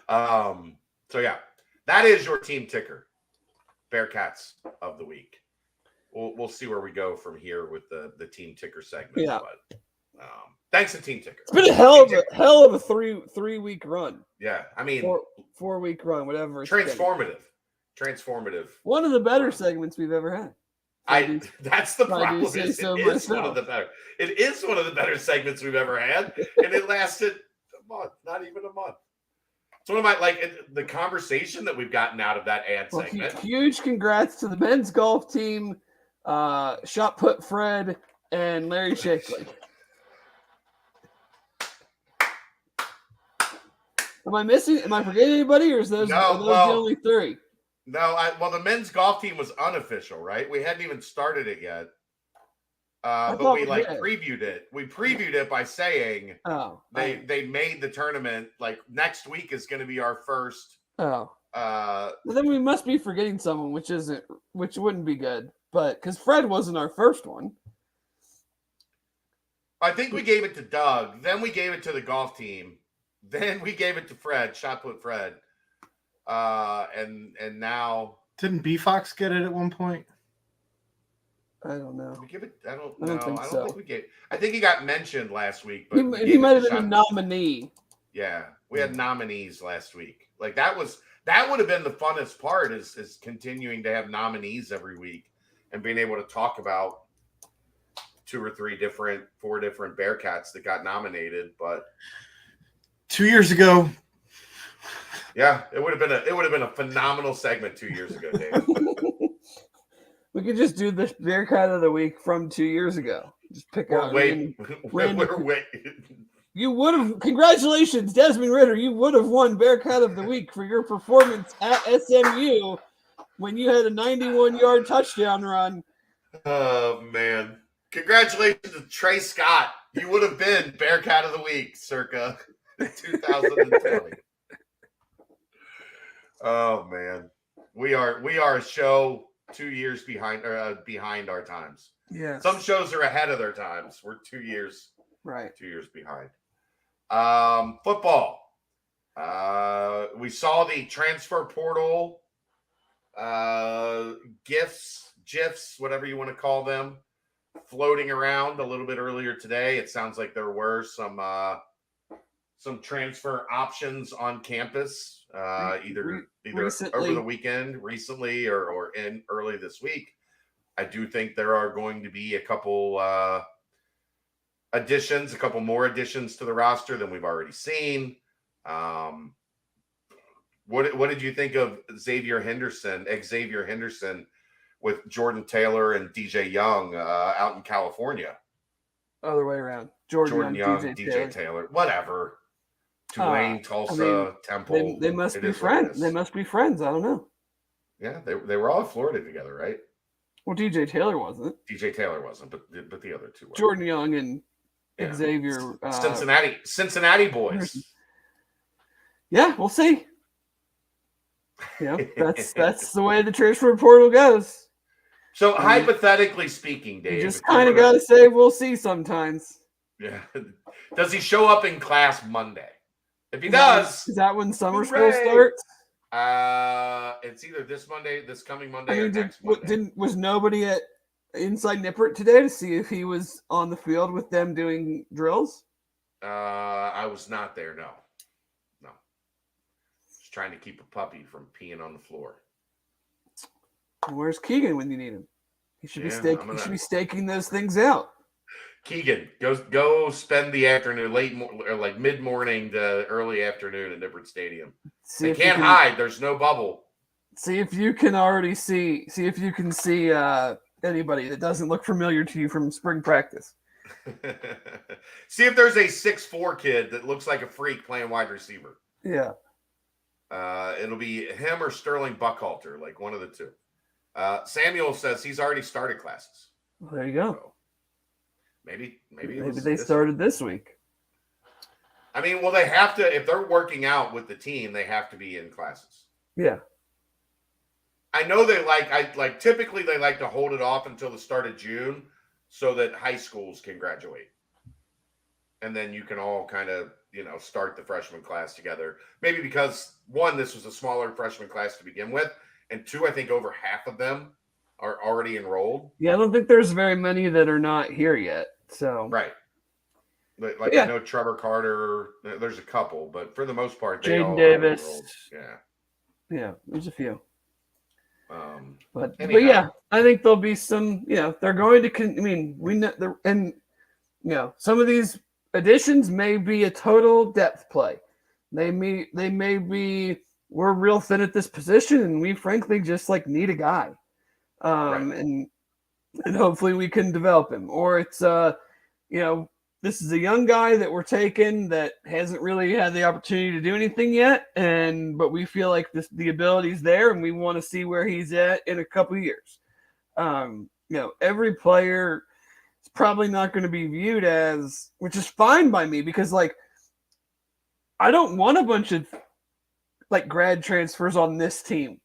A: So yeah, that is your team ticker, Bearcats of the Week. We'll see where we go from here with the team ticker segment.
B: Yeah.
A: But thanks to Team Ticker.
B: It's been a hell of a three week run.
A: Yeah, I mean
B: 4 week run, whatever.
A: Transformative.
B: One of the better segments we've ever had.
A: That's the problem. It is one of the better. It is one of the better segments we've ever had, and it lasted a month, not even a month. It's one of my the conversation that we've gotten out of that ad segment.
B: Huge congrats to the men's golf team, Shot Put Fred and Larry Shakely. Am I forgetting anybody, or is those the only three?
A: No, the men's golf team was unofficial, right? We hadn't even started it yet. But we previewed it. We previewed it by saying they made the tournament. Like next week is going to be our first.
B: Well, then we must be forgetting someone, which wouldn't be good. But because Fred wasn't our first one.
A: I think we gave it to Doug. Then we gave it to the golf team. Then we gave it to Fred, Shot Put Fred. And now
C: didn't B Fox get it at one point?
B: I don't know.
A: Did we give it? I don't
B: I
A: know.
B: don't think
A: I don't
B: so.
A: think we gave. I think he got mentioned last week, but we
B: He
A: gave
B: might
A: it
B: have
A: to
B: been a
A: Shot.
B: nominee.
A: Yeah, we had nominees last week. Like that would have been the funnest part is continuing to have nominees every week and being able to talk about 4 different Bearcats that got nominated. But
C: 2 years ago,
A: yeah, it would have been a phenomenal segment 2 years ago, Dave.
B: We could just do the Bearcat of the Week from 2 years ago. Just pick out. You would have. Congratulations, Desmond Ritter. You would have won Bearcat of the Week for your performance at SMU when you had a 91-yard touchdown run.
A: Oh man! Congratulations to Trey Scott. You would have been Bearcat of the Week, circa 2020. Oh man, we are a show 2 years behind our times.
B: Yeah.
A: Some shows are ahead of their times. We're 2 years.
B: Right.
A: 2 years behind. Football. We saw the transfer portal GIFs, whatever you want to call them, floating around a little bit earlier today. It sounds like there were some transfer options on campus, either
B: recently,
A: over the weekend, recently, or in early this week. I do think there are going to be a couple more additions to the roster than we've already seen. What did you think of Xavier Henderson with Jordan Taylor and DJ Young out in California?
B: Other way around. Jordan Young, DJ
A: Taylor, whatever. Tulane, Tulsa, Temple.
B: They must be friends. They must be friends. I don't know.
A: Yeah, they were all in Florida together, right?
B: Well, DJ Taylor wasn't.
A: DJ Taylor wasn't, but the other two were.
B: Jordan Young and Xavier.
A: Cincinnati boys.
B: Yeah, we'll see. That's the way the transfer portal goes.
A: So hypothetically speaking, Dave,
B: you just kind of got to say we'll see sometimes.
A: Yeah. Does he show up in class Monday? If he does,
B: is that when summer school starts?
A: It's either this coming Monday, or next
B: Monday. Was nobody at Inside Nippert today to see if he was on the field with them doing drills?
A: I was not there. No. Just trying to keep a puppy from peeing on the floor.
B: Where's Keegan when you need him? He should be staking those things out.
A: Keegan, go spend the afternoon, mid morning to early afternoon at Nippert Stadium. They can't hide. There's no bubble.
B: See if you can already see. See if you can see anybody that doesn't look familiar to you from spring practice.
A: See if there's a 6'4" kid that looks like a freak playing wide receiver.
B: Yeah.
A: It'll be him or Sterling Buckhalter, like one of the two. Samuel says he's already started classes.
B: Well, there you go.
A: So maybe
B: they started this week.
A: I mean, well, they have to, if they're working out with the team, they have to be in classes.
B: Yeah.
A: I know typically they like to hold it off until the start of June so that high schools can graduate. And then you can all kind of, start the freshman class together. Maybe because, one, this was a smaller freshman class to begin with. And two, I think over half of them are already enrolled.
B: Yeah, I don't think there's very many that are not here yet. So
A: right. I know Trevor Carter, there's a couple, but for the most part, they all
B: Davis.
A: Are enrolled. Yeah.
B: Yeah, there's a few. But
A: anyhow.
B: yeah, I think there'll be some. They're going to. We know, and some of these additions may be a total depth play. They may be. We're real thin at this position, and we frankly just need a guy, and hopefully we can develop him. Or it's this is a young guy that we're taking that hasn't really had the opportunity to do anything yet, but we feel like the ability's there, and we want to see where he's at in a couple of years. Every player is probably not going to be viewed as, which is fine by me, because I don't want a bunch of grad transfers on this team,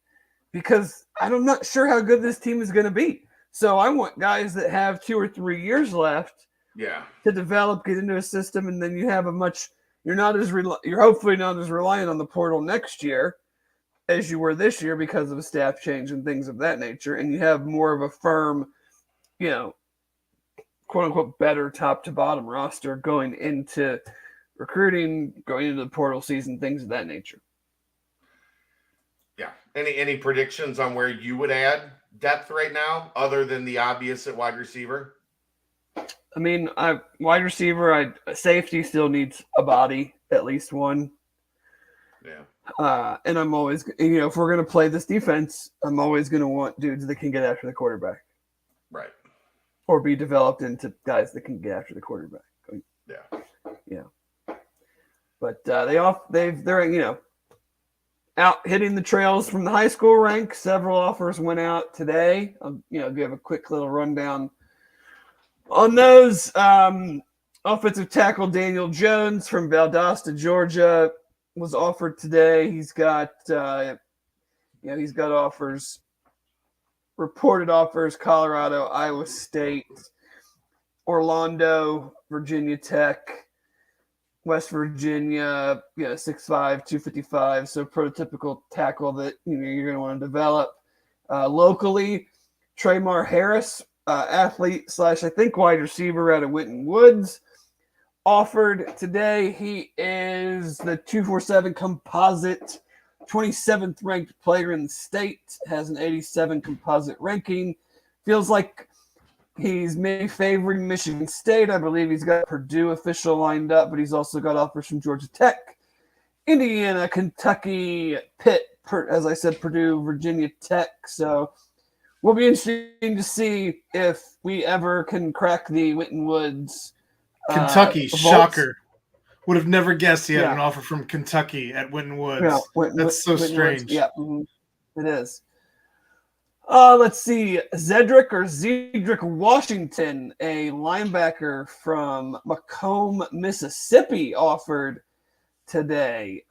B: because I'm not sure how good this team is going to be. So I want guys that have 2 or 3 years left.
A: Yeah.
B: To develop, get into a system, and then you have you're hopefully not as reliant on the portal next year as you were this year because of a staff change and things of that nature, and you have more of a firm quote unquote better top to bottom roster going into recruiting, going into the portal season, things of that nature.
A: Yeah. Any predictions on where you would add depth right now, other than the obvious at wide receiver?
B: I mean, wide receiver, safety still needs a body, at least one.
A: Yeah.
B: And I'm always, if we're going to play this defense, I'm always going to want dudes that can get after the quarterback.
A: Right.
B: Or be developed into guys that can get after the quarterback.
A: Yeah.
B: But they're out hitting the trails from the high school rank. Several offers went out today. Give a quick little rundown on those. Offensive tackle Daniel Jones from Valdosta, Georgia, was offered today. He's got offers, reported offers: Colorado, Iowa State, Orlando, Virginia Tech, West Virginia, 6'5", 255, so prototypical tackle that you're going to want to develop. Locally, Traymar Harris, athlete / I think wide receiver out of Winton Woods, offered today. He is the 247 composite 27th ranked player in the state, has an 87 composite ranking. Feels like he's maybe favoring Michigan State. I believe he's got Purdue official lined up, but he's also got offers from Georgia Tech, Indiana, Kentucky, Pitt, as I said, Purdue, Virginia Tech. So will be interesting to see if we ever can crack the Winton Woods.
C: Kentucky, shocker. Would have never guessed he had an offer from Kentucky at Winton Woods.
B: Yeah,
C: That's so
B: Winton
C: strange.
B: Woods. Yeah, it is. Let's see. Zedrick Washington, a linebacker from Macomb, Mississippi, offered today.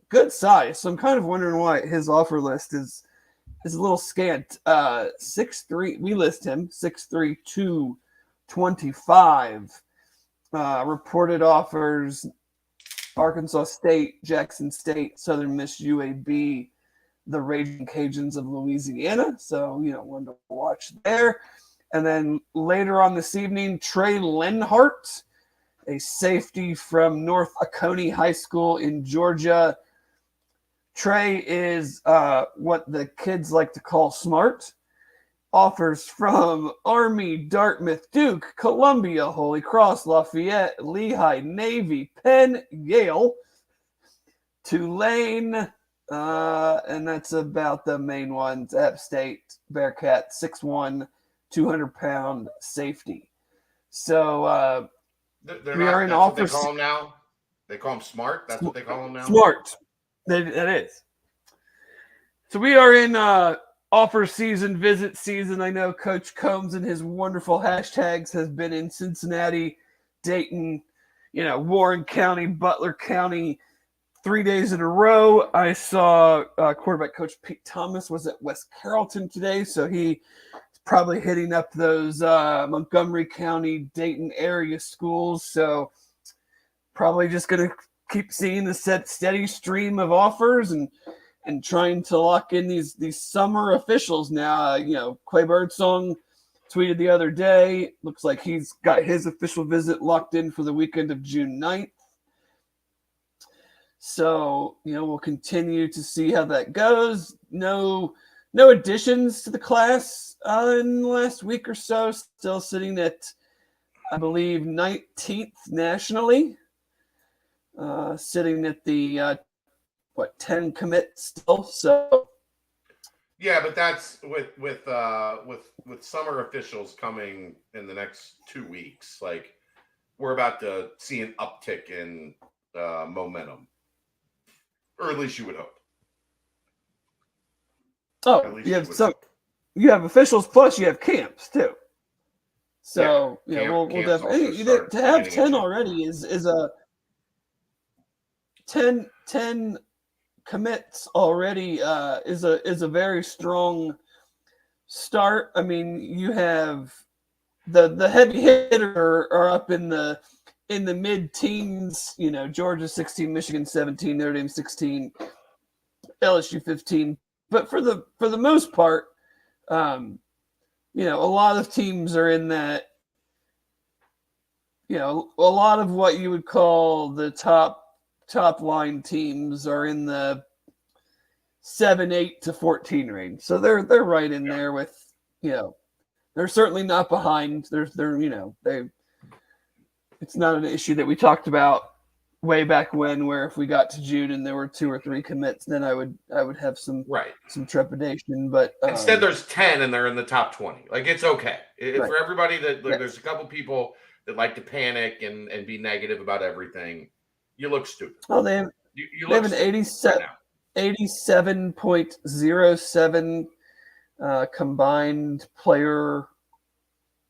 B: Good size. So I'm kind of wondering why his offer list is a little scant. 6'3", we list him 6'3", 225. Reported offers: Arkansas State, Jackson State, Southern Miss, UAB, the Raging Cajuns of Louisiana. So, one to watch there. And then later on this evening, Trey Lenhart, a safety from North Oconee High School in Georgia. Trey is what the kids like to call smart. Offers from Army, Dartmouth, Duke, Columbia, Holy Cross, Lafayette, Lehigh, Navy, Penn, Yale, Tulane, and that's about the main ones. App State, Bearcat, 6'1", 200-pound safety. So we are in offer.
A: That's what they call him now? They call him smart? That's what they call him now?
B: Smart. That is. So we are in offer season, visit season. I know Coach Combs and his wonderful hashtags has been in Cincinnati, Dayton, Warren County, Butler County, 3 days in a row. I saw quarterback coach Pete Thomas was at West Carrollton today, so he's probably hitting up those Montgomery County, Dayton area schools. So probably just going to keep seeing the steady stream of offers and trying to lock in these summer officials now. Quay Birdsong tweeted the other day, looks like he's got his official visit locked in for the weekend of June 9th. So, we'll continue to see how that goes. No additions to the class in the last week or so. Still sitting at, I believe, 19th nationally. Sitting at the 10 commits still. So
A: yeah, but that's with summer officials coming in the next 2 weeks. Like, we're about to see an uptick in momentum, or at least you would hope.
B: Oh, you have officials plus you have camps too. So we'll definitely to have 10 already is a 10 commits already is a very strong start. I mean, you have the heavy hitter are up in the mid-teens. Georgia 16, Michigan 17, Notre Dame 16, LSU 15. But for the most part, a lot of teams are in that. A lot of what you would call the top line teams are in the 7, 8 to 14 range. So they're right in there with, they're certainly not behind. It's not an issue that we talked about way back when, where if we got to June and there were 2 or 3 commits, then I would have some trepidation. But
A: instead, there's 10 and they're in the top 20. Like, it's okay. For everybody there's a couple people that like to panic and be negative about everything. You look stupid.
B: Oh, they have an 87.07 combined player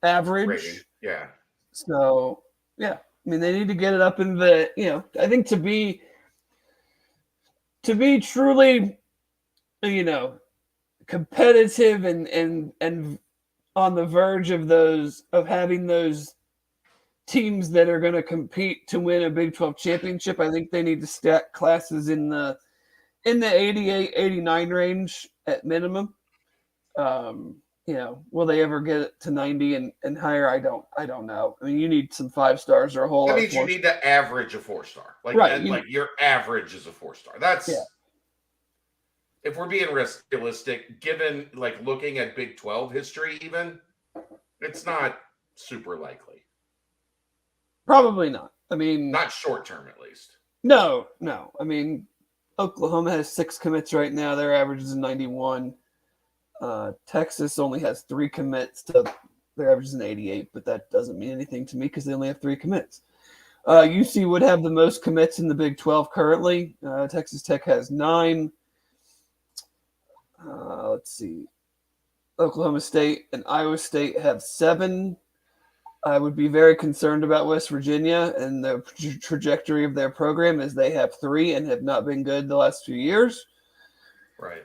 B: average.
A: Rating. Yeah.
B: So, yeah. I mean, they need to get it up in the, I think to be truly, competitive and on the verge of having those teams that are going to compete to win a Big 12 championship, I think they need to stack classes in the 88, 89 range at minimum. Will they ever get it to 90 and higher? I don't know. I mean, you need some 5 stars or a whole lot.
A: That means you need to average a 4-star. Like your average is a 4-star. That's if we're being realistic, given looking at Big 12 history, even it's not super likely.
B: Probably not. I mean,
A: not short term, at least.
B: No. I mean, Oklahoma has 6 commits right now. Their average is 91. Texas only has 3 commits. Their average is an 88, but that doesn't mean anything to me because they only have 3 commits. UC would have the most commits in the Big 12 currently. Texas Tech has 9. Let's see. Oklahoma State and Iowa State have 7. I would be very concerned about West Virginia and the trajectory of their program, as they have 3 and have not been good the last few years.
A: Right.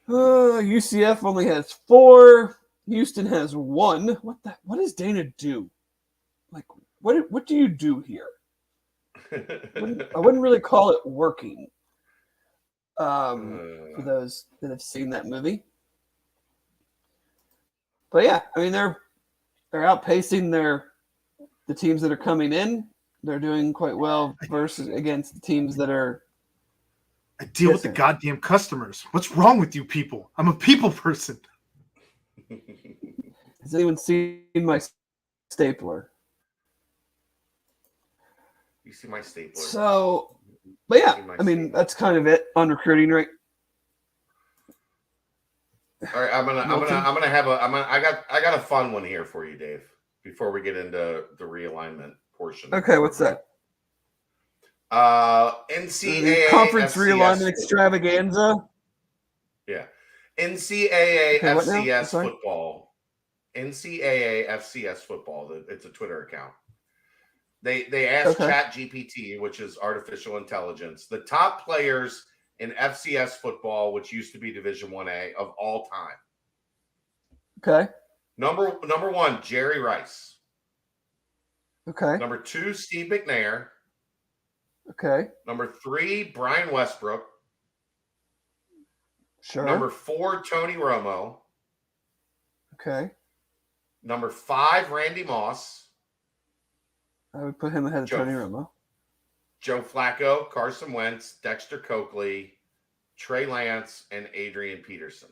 B: UCF only has 4. Houston has 1. What does Dana do? What do you do here? I wouldn't really call it working. For those that have seen that movie. But yeah, I mean they're outpacing the teams that are coming in. They're doing quite well against the teams that are.
C: I deal with the goddamn customers. What's wrong with you people? I'm a people person.
B: Has anyone seen my stapler?
A: You see my stapler.
B: So, but yeah, I mean that's kind of it on recruiting, right?
A: All right, I got a fun one here for you, Dave, before we get into the realignment portion.
B: Okay, what's that?
A: NCAA
B: conference
A: FCS
B: realignment extravaganza.
A: Yeah. NCAA FCS
B: sorry?
A: football. NCAA FCS football. It's a Twitter account. They asked ChatGPT, which is artificial intelligence, the top players in FCS football, which used to be Division 1A of all time.
B: Okay.
A: Number 1, Jerry Rice.
B: Okay.
A: Number 2, Steve McNair.
B: Okay.
A: Number 3, Brian Westbrook.
B: Sure.
A: Number 4, Tony Romo.
B: Okay.
A: Number 5, Randy Moss.
B: I would put him ahead of Tony Romo.
A: Joe Flacco, Carson Wentz, Dexter Coakley, Trey Lance, and Adrian Peterson.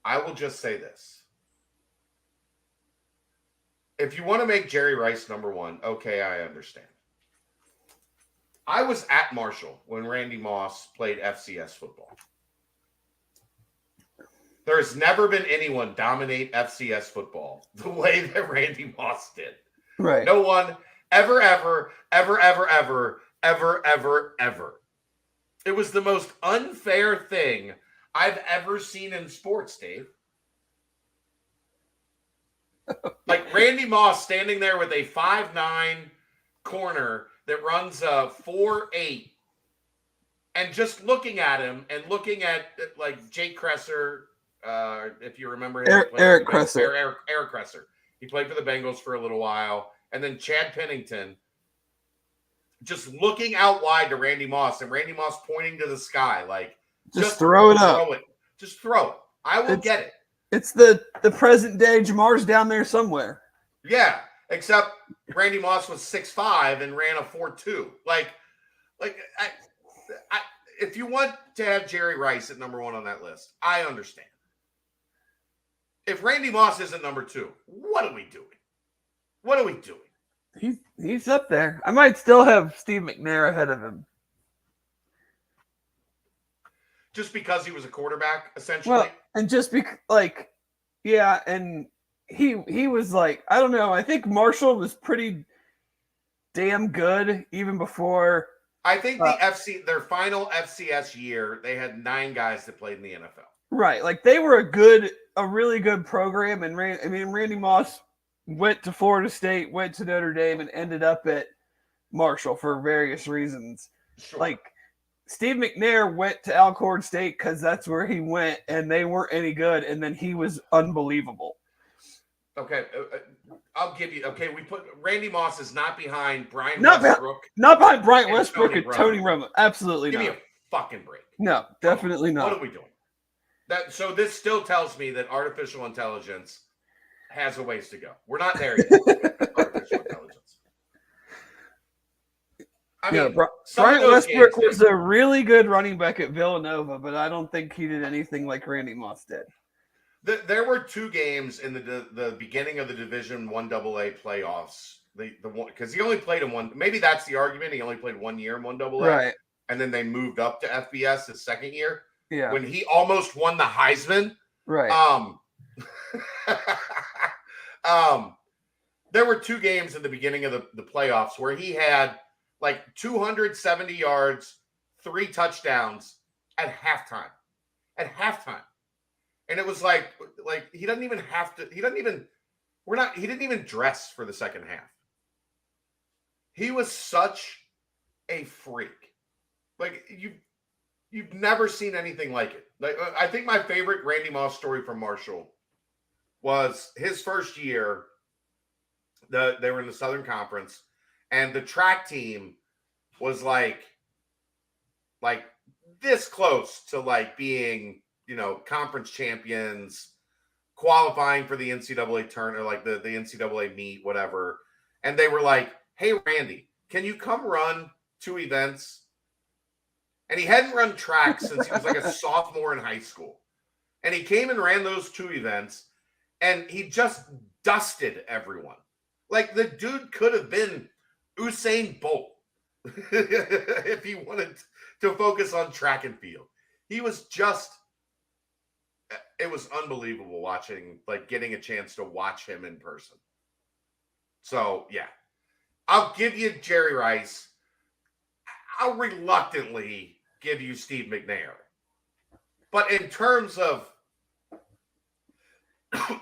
A: I will just say this. If you want to make Jerry Rice number 1, okay, I understand. I was at Marshall when Randy Moss played FCS football. There's never been anyone dominate FCS football the way that Randy Moss did.
B: Right.
A: No one ever. It was the most unfair thing I've ever seen in sports, Dave. Like Randy Moss standing there with a 5'9" corner that runs a 4.8 and just looking at him and looking at like Jake Kresser, if you remember him.
B: Eric Kresser.
A: Eric Kresser. He played for the Bengals for a little while. And then Chad Pennington just looking out wide to Randy Moss and Randy Moss pointing to the sky like,
B: just throw it up.
A: Just throw it. I will get it.
B: It's the present day. Jamar's down there somewhere.
A: Yeah, except Randy Moss was 6'5" and ran a 4.2. Like I, if you want to have Jerry Rice at number 1 on that list, I understand. If Randy Moss isn't number 2, what are we doing? What are we doing?
B: He's up there. I might still have Steve McNair ahead of him.
A: Just because he was a quarterback, essentially.
B: Well, and just because, yeah, and he was like, I don't know. I think Marshall was pretty damn good even before.
A: I think their final FCS year, they had 9 guys that played in the NFL.
B: Right, like they were a really good program, and Randy Moss went to Florida State, went to Notre Dame, and ended up at Marshall for various reasons.
A: Sure.
B: Like Steve McNair went to Alcorn State because that's where he went, and they weren't any good, and then he was unbelievable.
A: Okay, I'll give you. Okay, we put Randy Moss is not behind Brian Westbrook.
B: Not behind Brian Westbrook and Tony Romo. Absolutely
A: not.
B: Give
A: me a fucking break.
B: No, definitely not.
A: What are we doing? So this still tells me that artificial intelligence has a ways to go. We're not there yet. Artificial intelligence. I mean,
B: Brian Westbrook was a really good running back at Villanova, but I don't think he did anything like Randy Moss did.
A: There were 2 games in the beginning of the Division I AA playoffs. The one because he only played in one. Maybe that's the argument. He only played 1 year in 1 AA,
B: right? And
A: then they moved up to FBS his second year.
B: Yeah,
A: when he almost won the Heisman.
B: Right.
A: There were 2 games in the beginning of the playoffs where he had like 270 yards, 3 touchdowns at halftime. And it was like he doesn't even have to, he didn't even dress for the second half. He was such a freak. Like you've never seen anything like it. Like I think my favorite Randy Moss story from Marshall was his first year. They were in the Southern Conference, and the track team was like this close to like being, conference champions, qualifying for the NCAA tournament, or like the NCAA meet, whatever. And they were like, "Hey, Randy, can you come run 2 events?" And he hadn't run track since he was like a sophomore in high school. And he came and ran those 2 events, and he just dusted everyone. Like the dude could have been Usain Bolt if he wanted to focus on track and field. He was it was unbelievable watching, like getting a chance to watch him in person. So, yeah, I'll give you Jerry Rice. I'll reluctantly give you Steve McNair. But in terms of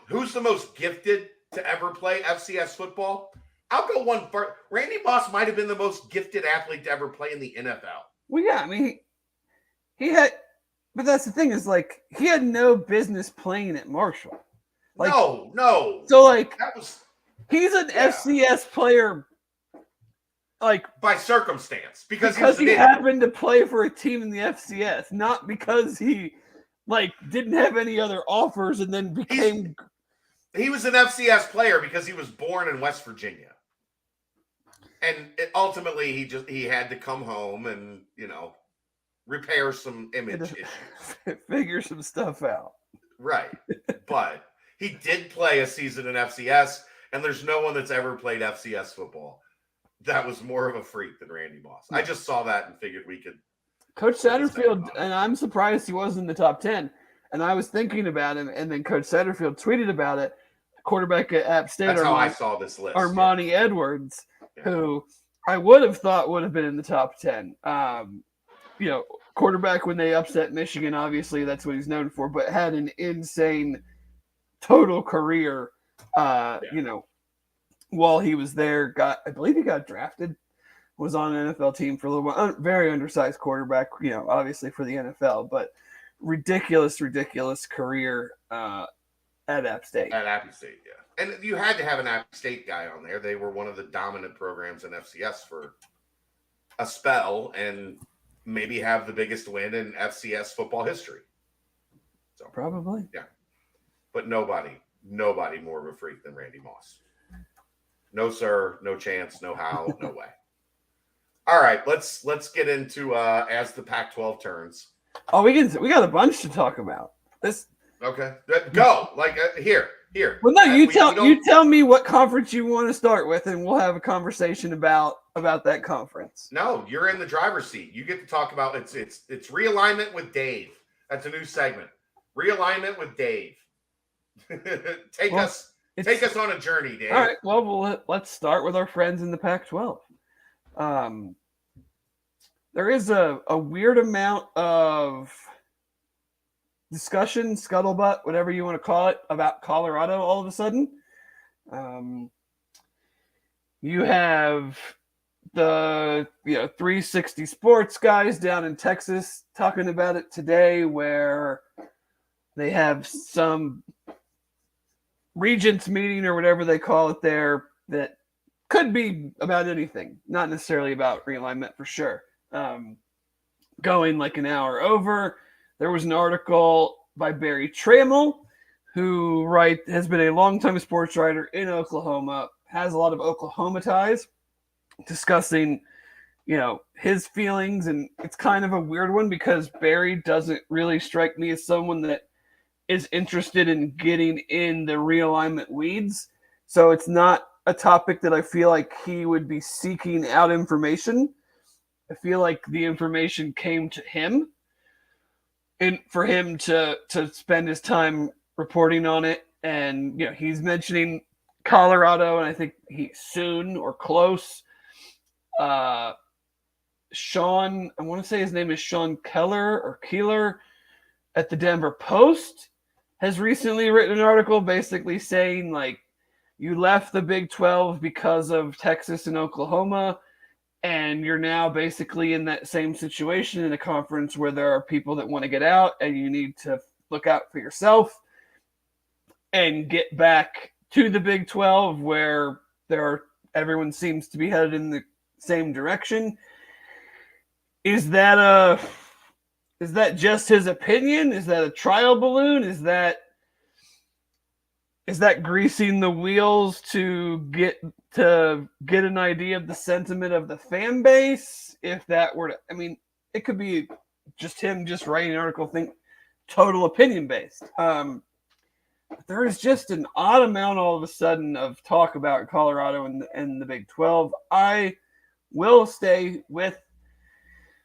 A: who's the most gifted to ever play FCS football, I'll go one first. Randy Moss might have been the most gifted athlete to ever play in the NFL.
B: Well, yeah, I mean, he had, but that's the thing is, like, he had no business playing at Marshall. Like,
A: no.
B: So, like, he's an
A: yeah.
B: FCS player, like,
A: by circumstance, because
B: he happened to play for a team in the FCS, not because he, like, didn't have any other offers and then became.
A: He was an FCS player because he was born in West Virginia. And ultimately, he had to come home and, repair some image issues.
B: Figure some stuff out.
A: Right. But he did play a season in FCS, and there's no one that's ever played FCS football that was more of a freak than Randy Moss. I just saw that and figured we could.
B: Coach Satterfield, and I'm surprised he wasn't in the top 10. And I was thinking about him, and then Coach Satterfield tweeted about it. Quarterback at App State.
A: That's how I saw this list.
B: Armani Edwards, who I would have thought would have been in the top 10. Quarterback when they upset Michigan, obviously that's what he's known for, but had an insane total career. While he was there, I believe he got drafted, was on an NFL team for a little while. Very undersized quarterback, obviously for the NFL, but ridiculous career at App State.
A: At App State, yeah. And you had to have an App State guy on there. They were one of the dominant programs in FCS for a spell and maybe have the biggest win in FCS football history. So
B: probably.
A: Yeah. but nobody more of a freak than Randy Moss. No, sir. No chance. No how. No way. All right, let's get into as the Pac-12 turns.
B: Oh, we got a bunch to talk about. This
A: Okay, go. Like here.
B: Well, no, you tell me what conference you want to start with, and we'll have a conversation about that conference.
A: No, you're in the driver's seat. You get to talk about it's realignment with Dave. That's a new segment. Realignment with Dave. Take us on a journey, Dave.
B: All right. Well, let's start with our friends in the Pac-12. There is a weird amount of discussion, scuttlebutt, whatever you want to call it, about Colorado all of a sudden. You have the 360 Sports guys down in Texas talking about it today, where they have some regents meeting or whatever they call it there that could be about anything, not necessarily about realignment for sure. Going like an hour over, there was an article by Barry Trammell, who has been a longtime sports writer in Oklahoma, has a lot of Oklahoma ties, discussing, his feelings. And it's kind of a weird one because Barry doesn't really strike me as someone that is interested in getting in the realignment weeds. So it's not a topic that I feel like he would be seeking out information. I feel like the information came to him, and for him to spend his time reporting on it. And he's mentioning Colorado, and I think he's soon or close. Sean, I want to say his name is Sean Keeler at the Denver Post, has recently written an article basically saying, like, you left the Big 12 because of Texas and Oklahoma, and you're now basically in that same situation in a conference where there are people that want to get out, and you need to look out for yourself and get back to the Big 12, where everyone seems to be headed in the same direction. Is that just his opinion? Is that a trial balloon? Is that greasing the wheels to get an idea of the sentiment of the fan base? If that were to, it could be just him just writing an article, total opinion based. There is just an odd amount all of a sudden of talk about Colorado and the Big 12. I will stay with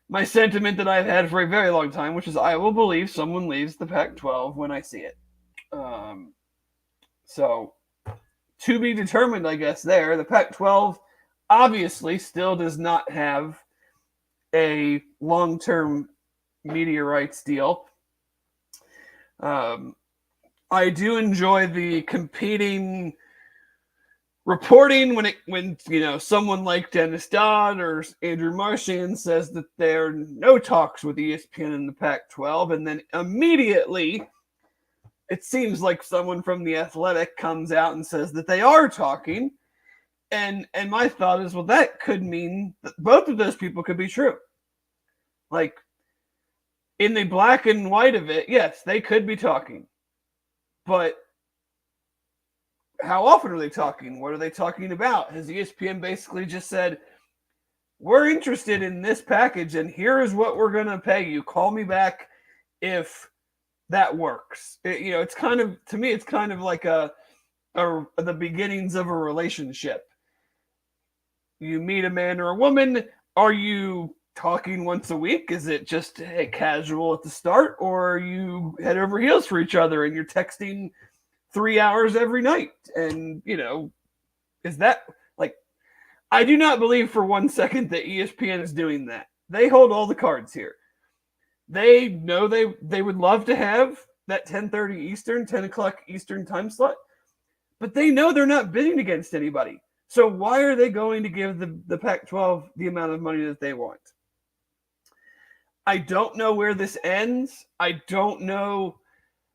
B: my sentiment that I've had for a very long time, which is I will believe someone leaves the Pac-12 when I see it. So, to be determined, I guess, there. The Pac-12 obviously still does not have a long-term media rights deal. I do enjoy the competing reporting when someone like Dennis Dodd or Andrew Marchand says that there are no talks with ESPN and the Pac-12, and then immediately it seems like someone from The Athletic comes out and says that they are talking. And my thought is, well, that could mean that both of those people could be true. Like, in the black and white of it, yes, they could be talking. But how often are they talking? What are they talking about? Has ESPN basically just said, we're interested in this package, and here is what we're going to pay you. Call me back if that works. It's kind of, to me, it's kind of like the beginnings of a relationship. You meet a man or a woman. Are you talking once a week? Is it just casual at the start, or are you head over heels for each other and you're texting 3 hours every night? And is that like, I do not believe for 1 second that ESPN is doing that. They hold all the cards here. They know they would love to have that 10:30 Eastern, 10 o'clock Eastern time slot, but they know they're not bidding against anybody. So why are they going to give the Pac-12 the amount of money that they want? I don't know where this ends. I don't know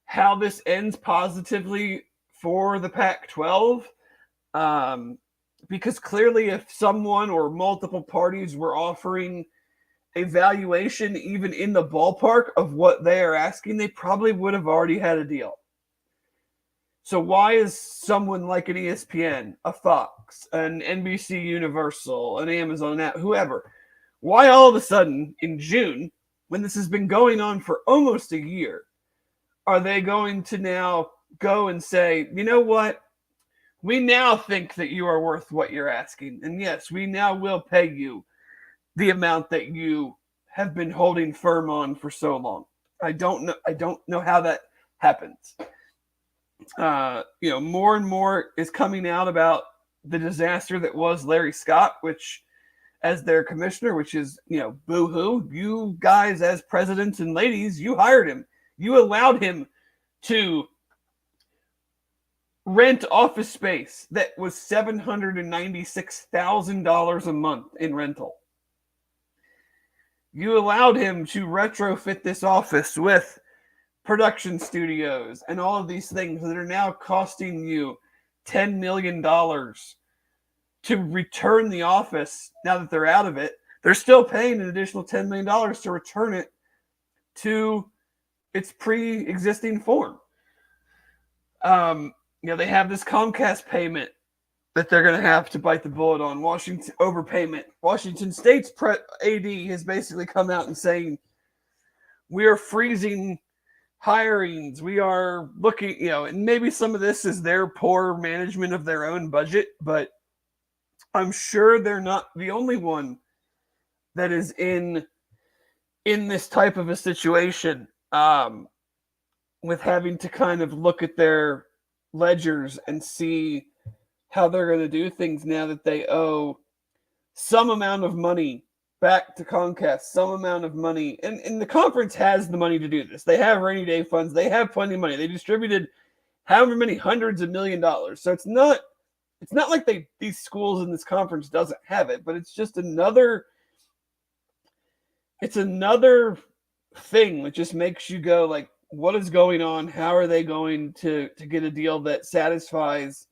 B: how this ends positively for the Pac-12. Because clearly if someone or multiple parties were offering a valuation even in the ballpark of what they are asking, they probably would have already had a deal. So why is someone like an ESPN, a Fox, an NBC Universal, an Amazon, whoever, why all of a sudden in June, when this has been going on for almost a year, are they going to now go and say, you know what? We now think that you are worth what you're asking. And yes, we now will pay you the amount that you have been holding firm on for so long. I don't know how that happens. More and more is coming out about the disaster that was Larry Scott, which as their commissioner, which is, boo-hoo. You guys as presidents and ladies, you hired him. You allowed him to rent office space that was $796,000 a month in rental. You allowed him to retrofit this office with production studios and all of these things that are now costing you $10 million to return the office now that they're out of it. They're still paying an additional $10 million to return it to its pre-existing form. They have this Comcast payment that they're going to have to bite the bullet on. Washington overpayment. Washington State's AD has basically come out and saying, we are freezing hirings. We are looking, and maybe some of this is their poor management of their own budget, but I'm sure they're not the only one that is in this type of a situation, with having to kind of look at their ledgers and see how they're going to do things now that they owe some amount of money back to Comcast, some amount of money. And the conference has the money to do this. They have rainy day funds. They have plenty of money. They distributed however many hundreds of $1 million. So it's not like these schools in this conference doesn't have it, but it's just another thing that just makes you go like, what is going on? How are they going to get a deal that satisfies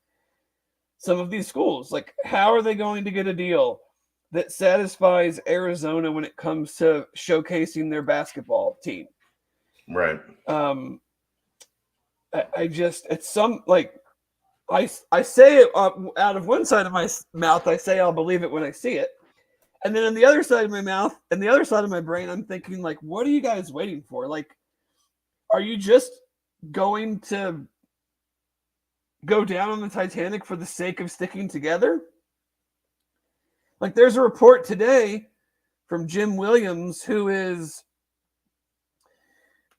B: some of these schools? Like, how are they going to get a deal that satisfies Arizona when it comes to showcasing their basketball team?
A: Right.
B: I just, it's some, like, I say it out of one side of my mouth, I say I'll believe it when I see it. And then on the other side of my mouth and the other side of my brain, I'm thinking, like, what are you guys waiting for? Like, are you just going to go down on the Titanic for the sake of sticking together? Like, there's a report today from Jim Williams, who is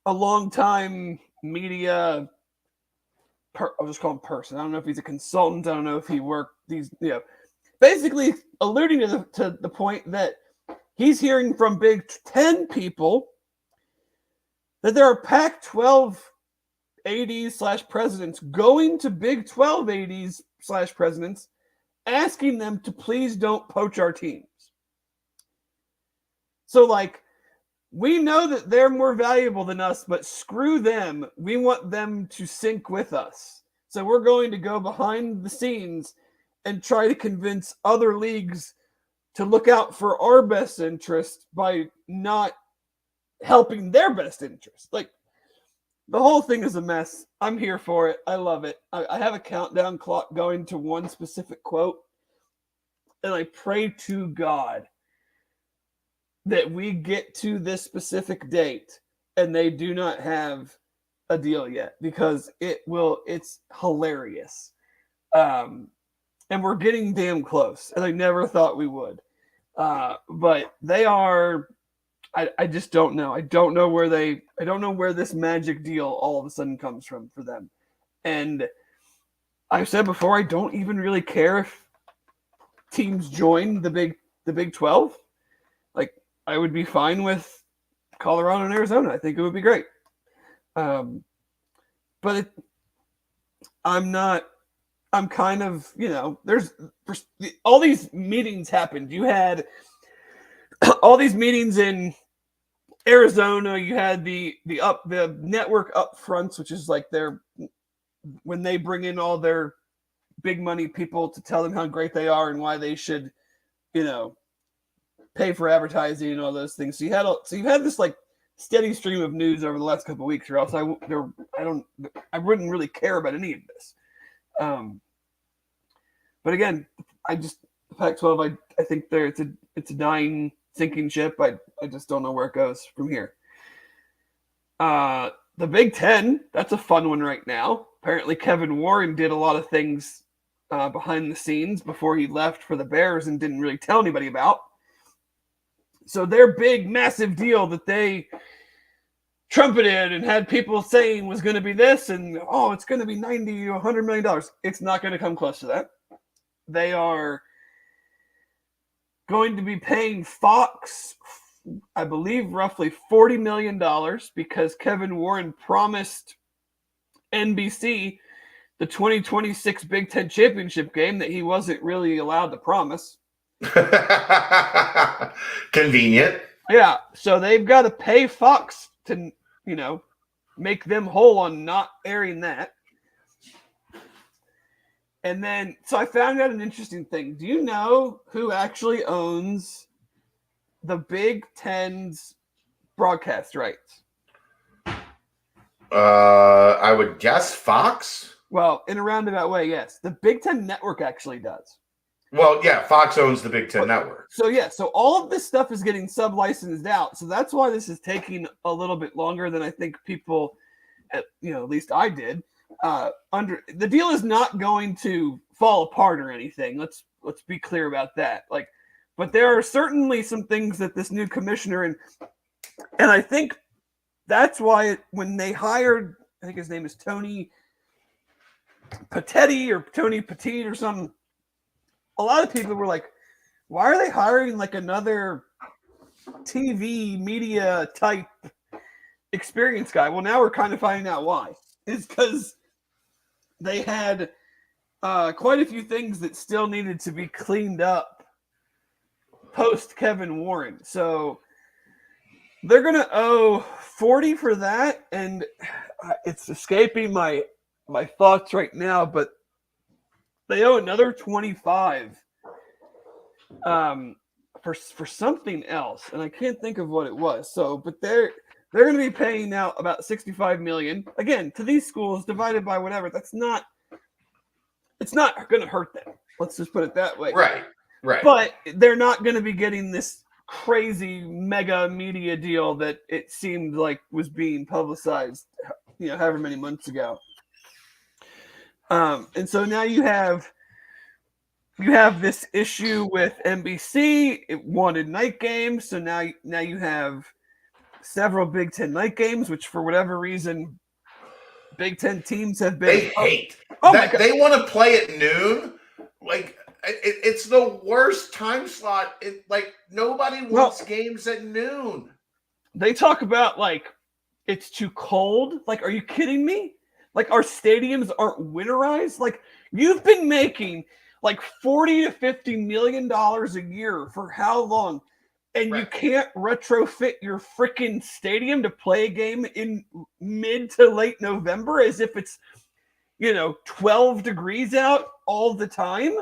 B: a longtime media, I'll just call him person. I don't know if he's a consultant. I don't know if he worked these, basically alluding to the point that he's hearing from Big Ten people that there are Pac-12 ADs/presidents going to Big 12 ADs/presidents asking them to please don't poach our teams. So, like, we know that they're more valuable than us, but screw them. We want them to sync with us. So we're going to go behind the scenes and try to convince other leagues to look out for our best interest by not helping their best interest. Like, the whole thing is a mess. I'm here for it. I love it. I have a countdown clock going to one specific quote, and I pray to God that we get to this specific date and they do not have a deal yet, because it's hilarious. And we're getting damn close, and I never thought we would. But they are, I just don't know. I don't know where this magic deal all of a sudden comes from for them. And I've said before, I don't even really care if teams join the Big 12. Like, I would be fine with Colorado and Arizona. I think it would be great. But I'm kind of, there's all these meetings happened. You had all these meetings in Arizona. You had the network upfronts, which is like when they bring in all their big money people to tell them how great they are and why they should, pay for advertising and all those things. So you had this like steady stream of news over the last couple of weeks, or else I wouldn't really care about any of this. But again, the Pac-12, I think it's a dying, sinking ship. I just don't know where it goes from here. The Big Ten, that's a fun one right now. Apparently, Kevin Warren did a lot of things behind the scenes before he left for the Bears and didn't really tell anybody about. So their big, massive deal that they trumpeted and had people saying was going to be this, and it's going to be $90 or $100 million. It's not going to come close to that. They are going to be paying Fox, I believe, roughly $40 million because Kevin Warren promised NBC the 2026 Big Ten championship game that he wasn't really allowed to promise.
A: Convenient.
B: Yeah, so they've got to pay Fox to, make them whole on not airing that. And then, so I found out an interesting thing. Do you know who actually owns the Big Ten's broadcast rights?
A: I would guess Fox.
B: Well, in a roundabout way, yes. The Big Ten Network actually does.
A: Well, yeah, Fox owns the Big Ten Network.
B: So all of this stuff is getting sub-licensed out. So that's why this is taking a little bit longer than I think people, at least I did. The deal is not going to fall apart or anything. Let's be clear about that. But there are certainly some things that this new commissioner and I think that's why when they hired, I think his name is Tony Patetti or Tony Petit or something. A lot of people were like, why are they hiring another TV media type experience guy? Well, now we're kind of finding out why. It's because they had quite a few things that still needed to be cleaned up post Kevin Warren. So they're going to owe 40 for that. And it's escaping my thoughts right now, but they owe another 25 for something else, and I can't think of what it was. So, but they're going to be paying out about $65 million again to these schools divided by whatever. It's not going to hurt them. Let's just put it that way.
A: Right.
B: But they're not going to be getting this crazy mega media deal that it seemed like was being publicized, however many months ago. And so now you have this issue with NBC. It wanted night games, so now you have several Big Ten night games, which for whatever reason, Big Ten teams have been.
A: They hate. They want to play at noon. It's the worst time slot. Nobody wants games at noon.
B: They talk about it's too cold. Are you kidding me? Our stadiums aren't winterized. You've been making $40 to $50 million a year for how long? And You can't retrofit your freaking stadium to play a game in mid to late November as if it's, 12 degrees out all the time.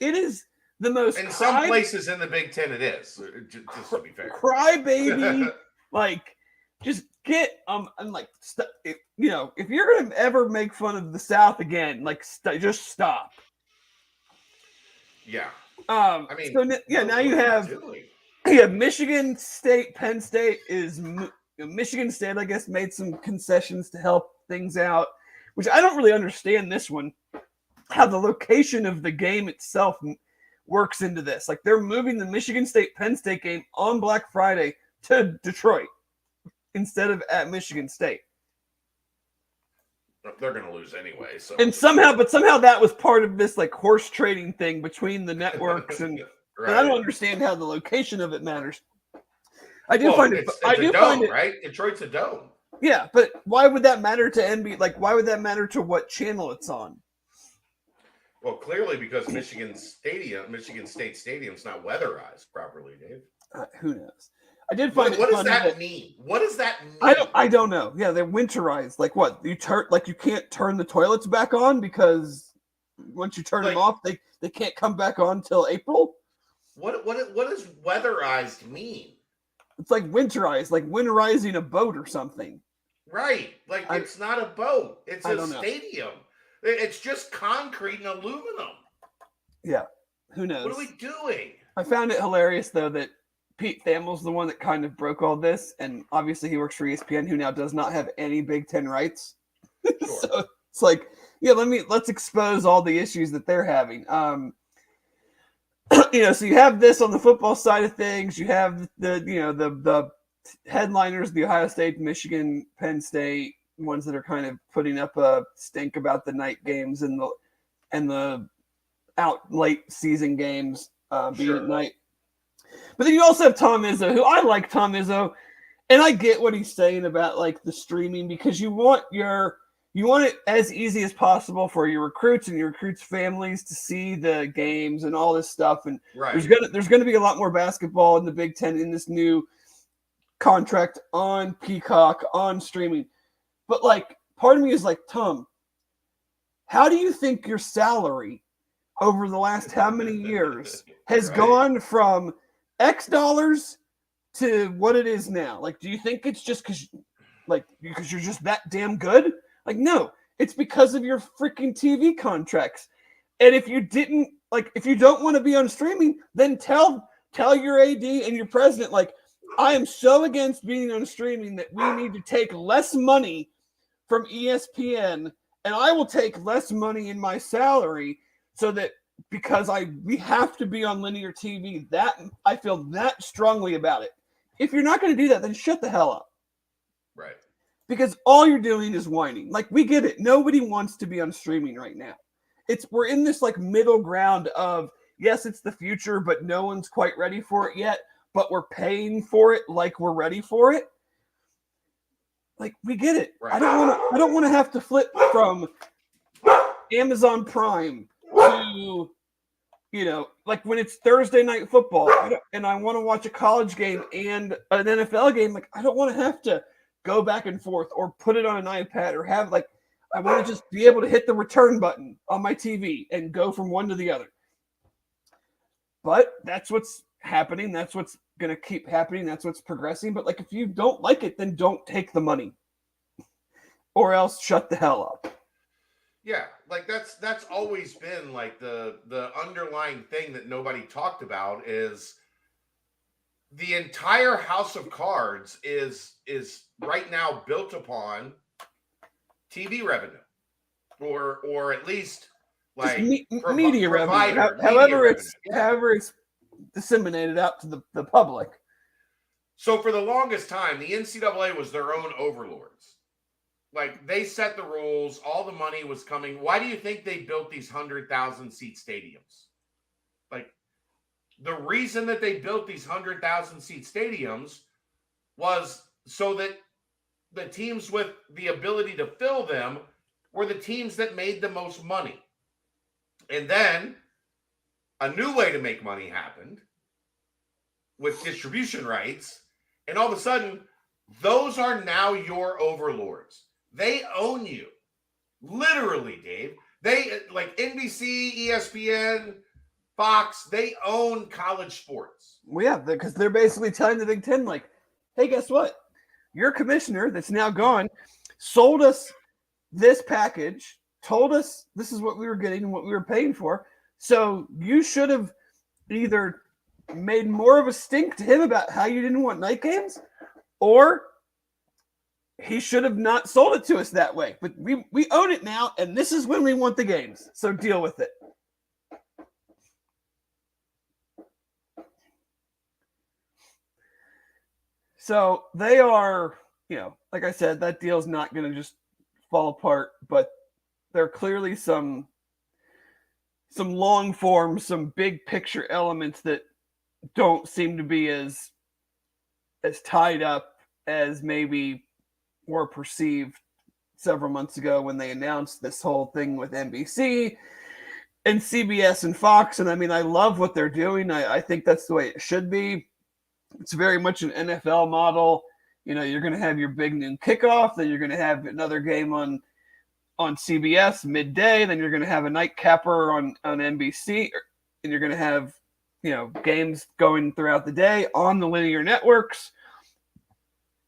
B: It is the most.
A: In some places in the Big Ten, it is. Just to be fair.
B: Crybaby, just get if you're gonna ever make fun of the South again, just stop.
A: Yeah.
B: Now you have Michigan State, Penn State is Michigan State. I guess made some concessions to help things out, which I don't really understand this one. How the location of the game itself works into this. They're moving the Michigan State Penn State game on Black Friday to Detroit instead of at Michigan State.
A: They're going to lose anyway. So
B: somehow that was part of this horse trading thing between the networks and,
A: right.
B: And I don't understand how the location of it matters.
A: It's a dome, right? Detroit's a dome.
B: Yeah, but why would that matter to NBC? Why would that matter to what channel it's on?
A: Well, clearly because Michigan State Stadium's not weatherized properly, Dave.
B: Who knows? I did find
A: what does that mean? What does that mean?
B: I don't know. Yeah, they're winterized. What? You can't turn the toilets back on because once you turn them off, they can't come back on till April.
A: What does weatherized mean?
B: It's like winterizing a boat or something.
A: Right. Like, it's not a boat. It's a
B: don't know.
A: stadium. It's just concrete and aluminum.
B: Yeah. Who knows?
A: What are we doing?
B: I found it hilarious, though, that Pete Thamel's the one that kind of broke all this. And obviously he works for ESPN, who now does not have any Big Ten rights.
A: Sure.
B: So it's like, yeah, let's expose all the issues that they're having. So you have this on the football side of things. You have the headliners, the Ohio State, Michigan, Penn State, ones that are kind of putting up a stink about the night games and the out late season games being at night. But then you also have Tom Izzo, who I like Tom Izzo, and I get what he's saying about like the streaming, because you want it as easy as possible for your recruits and your recruits' families to see the games and all this stuff. And there's gonna be a lot more basketball in the Big Ten in this new contract on Peacock, on streaming. But like, part of me is like, Tom, how do you think your salary over the last how many years has gone from X dollars to what it is now? Like, do you think it's just because you're just that damn good? Like, no, it's because of your freaking TV contracts. And if you don't want to be on streaming, then tell your AD and your president, like, I am so against being on streaming that we need to take less money from ESPN, and I will take less money in my salary so that because we have to be on linear TV. That I feel that strongly about it. If you're not going to do that, then shut the hell up.
A: Right.
B: Because all you're doing is whining. Like, we get it. Nobody wants to be on streaming right now. We're in this like middle ground of, yes, it's the future, but no one's quite ready for it yet. But we're paying for it like we're ready for it. Like, we get it. Right. I don't want to have to flip from Amazon Prime to, like when it's Thursday night football and I want to watch a college game and an NFL game. Like, I don't want to have to go back and forth or put it on an iPad or have I want to just be able to hit the return button on my TV and go from one to the other. But that's what's happening. That's what's going to keep happening. That's what's progressing. But like, if you don't like it, then don't take the money or else shut the hell up.
A: Yeah. Like that's always been like the underlying thing that nobody talked about is the entire house of cards is right now built upon TV revenue or at least like
B: media revenue. However it's disseminated out to the public.
A: So for the longest time, the NCAA was their own overlords. Like, they set the rules. All the money was coming. Why do you think they built these 100,000 seat stadiums? Like, the reason that they built these 100,000 seat stadiums was so that the teams with the ability to fill them were the teams that made the most money. And then a new way to make money happened with distribution rights. And all of a sudden, those are now your overlords. They own you. Literally, Dave. They, like NBC, ESPN, Fox, they own college sports.
B: Well, yeah, because they're basically telling the Big Ten, like, hey, guess what? Your commissioner that's now gone sold us this package, told us this is what we were getting and what we were paying for. So you should have either made more of a stink to him about how you didn't want night games, or he should have not sold it to us that way. But we own it now, and this is when we want the games. So deal with it. So they are, like I said, that deal's not going to just fall apart, but there are clearly some long form, some big picture elements that don't seem to be as tied up as maybe were perceived several months ago when they announced this whole thing with NBC and CBS and Fox. And I mean, I love what they're doing. I think that's the way it should be. It's very much an NFL model. You're going to have your big noon kickoff, then you're going to have another game on CBS midday, then you're going to have a night capper on NBC, and you're going to have games going throughout the day on the linear networks,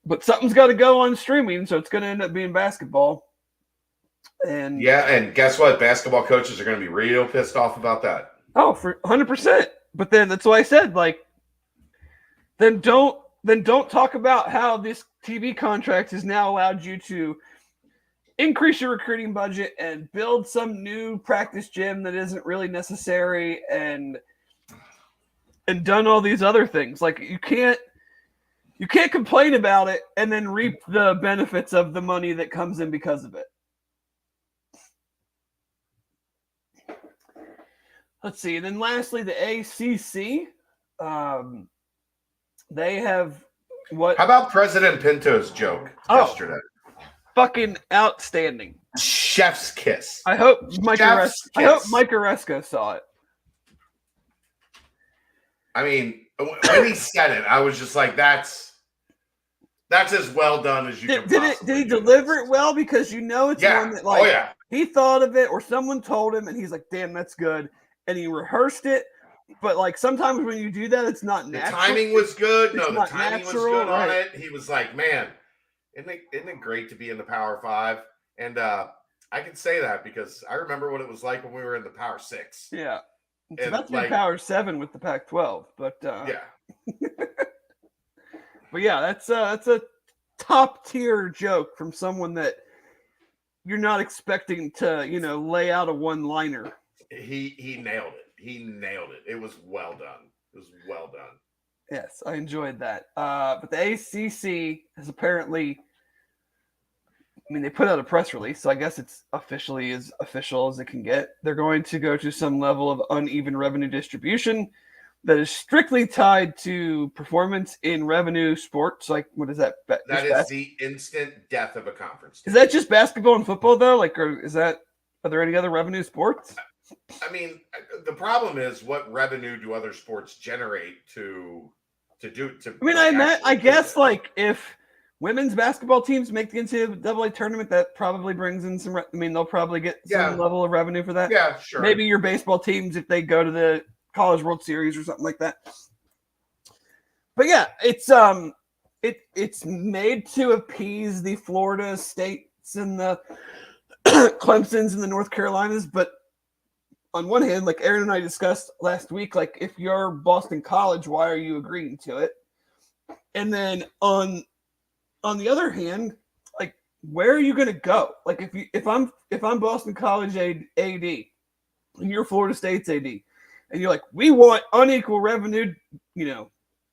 B: But something's got to go on streaming, so it's going to end up being basketball. And
A: yeah, and guess what? Basketball coaches are going to be real pissed off about that.
B: oh, for 100%. But then that's why I said, like, then don't talk about how this TV contract has now allowed you to increase your recruiting budget and build some new practice gym that isn't really necessary, and done all these other things. Like, you can't complain about it and then reap the benefits of the money that comes in because of it. Let's see. And then lastly, the ACC. They have what?
A: How about President Pinto's joke yesterday?
B: Fucking outstanding.
A: Chef's kiss.
B: I hope Mike Oresco saw it.
A: I mean, when he said it, I was just like, that's as well done as you can possibly
B: Did he deliver it well? Because it's one that, like, he thought of it or someone told him and he's like, damn, that's good. And he rehearsed it. But, like, sometimes when you do that, it's not natural.
A: The timing was good.
B: The
A: timing was good on it. He was like, man, isn't it great to be in the Power 5? And I can say that because I remember what it was like when we were in the Power 6.
B: Yeah. It's about to be Power 7 with the Pac-12. But,
A: yeah.
B: But, yeah, that's a top-tier joke from someone that you're not expecting to, lay out a one-liner.
A: He nailed it. He nailed it. It was well done.
B: Yes, I enjoyed that. But the ACC has apparently, they put out a press release, so I guess it's officially as official as it can get. They're going to go to some level of uneven revenue distribution that is strictly tied to performance in revenue sports. Like, what is that?
A: That is the instant death of a conference.
B: Is that just basketball and football, though? Like, are there any other revenue sports?
A: I mean, the problem is, what revenue do other sports generate to do?
B: I guess like if women's basketball teams make the NCAA tournament, that probably brings in some. They'll probably get some level of revenue for that.
A: Yeah, sure.
B: Maybe your baseball teams if they go to the College World Series or something like that. But yeah, it's made to appease the Florida States and the Clemsons and the North Carolinas, but on one hand, like Aaron and I discussed last week, like if you're Boston College, why are you agreeing to it? And then on the other hand, like where are you going to go? Like if I'm Boston College AD and you're Florida State's AD, and you're like, we want unequal revenue,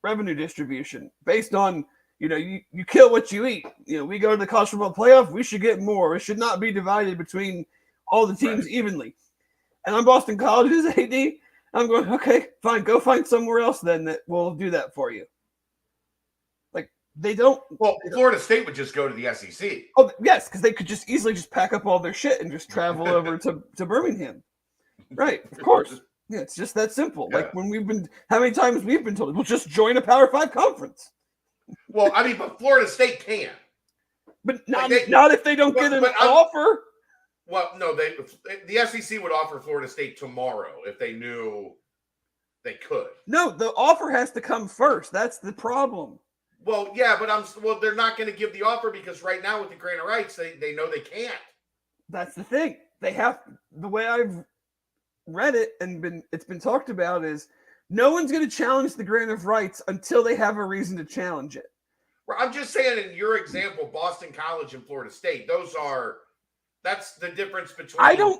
B: revenue distribution based on you kill what you eat. We go to the college football playoff, we should get more. It should not be divided between all the teams evenly. And I'm Boston College's AD. I'm going, okay, fine. Go find somewhere else then that will do that for you. Like, they don't.
A: Well, Florida State would just go to the SEC.
B: Oh, yes, because they could just easily just pack up all their shit and just travel over to Birmingham. Right, of course. Yeah, it's just that simple. Yeah. Like, how many times we've been told, we'll just join a Power 5 conference.
A: Well, but Florida State can.
B: But not if they don't get an offer.
A: Well, no, the SEC would offer Florida State tomorrow if they knew they could.
B: No, the offer has to come first. That's the problem.
A: Well, yeah, but they're not going to give the offer because right now with the grant of rights, they know they can't.
B: That's the thing. They have, the way I've read it and it's been talked about is no one's going to challenge the grant of rights until they have a reason to challenge it.
A: Well, I'm just saying in your example, Boston College and Florida State, that's the difference between.
B: And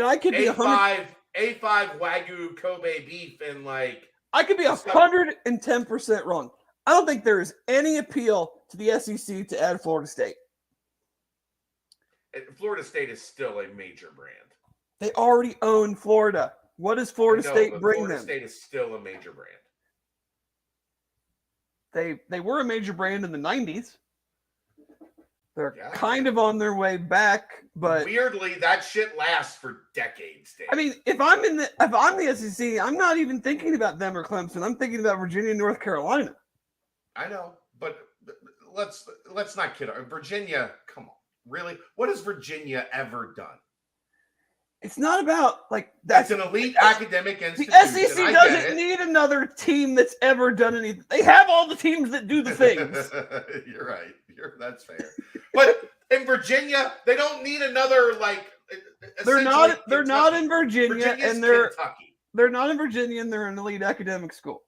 B: I could be
A: A5 Wagyu Kobe beef and like.
B: I could be 110% wrong. I don't think there is any appeal to the SEC to add Florida State.
A: Florida State is still a major brand.
B: They already own Florida. What does Florida State bring them?
A: Florida State is still a major brand.
B: They were a major brand in the 90s. They're kind of on their way back, but
A: weirdly, that shit lasts for decades, Dave.
B: I mean, if I'm the SEC, I'm not even thinking about them or Clemson. I'm thinking about Virginia and North Carolina.
A: I know, but let's not kid. Virginia, come on, really? What has Virginia ever done?
B: It's not about like
A: That's
B: that's
A: an elite academic
B: the
A: institution.
B: SEC
A: I
B: doesn't
A: get it.
B: need another team that's ever done anything. They have all the teams that do the things.
A: You're right. That's fair. But in Virginia, they don't need another like.
B: They're not
A: Kentucky.
B: in Virginia,
A: Virginia's
B: and they're
A: Kentucky.
B: not in Virginia, and they're an elite academic school.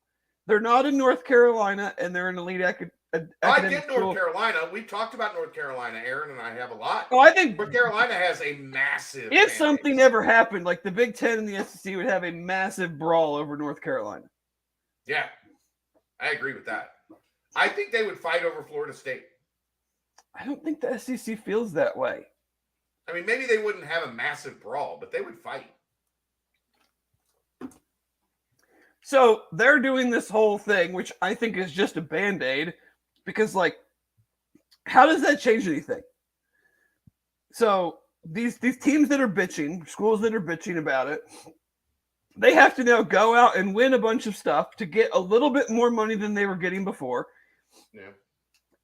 B: They're not in North Carolina, and they're an elite academic
A: I get
B: school.
A: North Carolina. We've talked about North Carolina. Aaron and I have a lot.
B: Oh, I think
A: North Carolina has a massive.
B: if
A: fan
B: something
A: base.
B: ever happened, like the Big Ten and the SEC would have a massive brawl over North Carolina.
A: Yeah, I agree with that. I think they would fight over Florida State.
B: I don't think the SEC feels that way.
A: I mean, maybe they wouldn't have a massive brawl, but they would fight.
B: So they're doing this whole thing, which I think is just a Band-Aid, because like, how does that change anything? So these teams that are bitching, schools that are bitching about it, they have to now go out and win a bunch of stuff to get a little bit more money than they were getting before.
A: Yeah.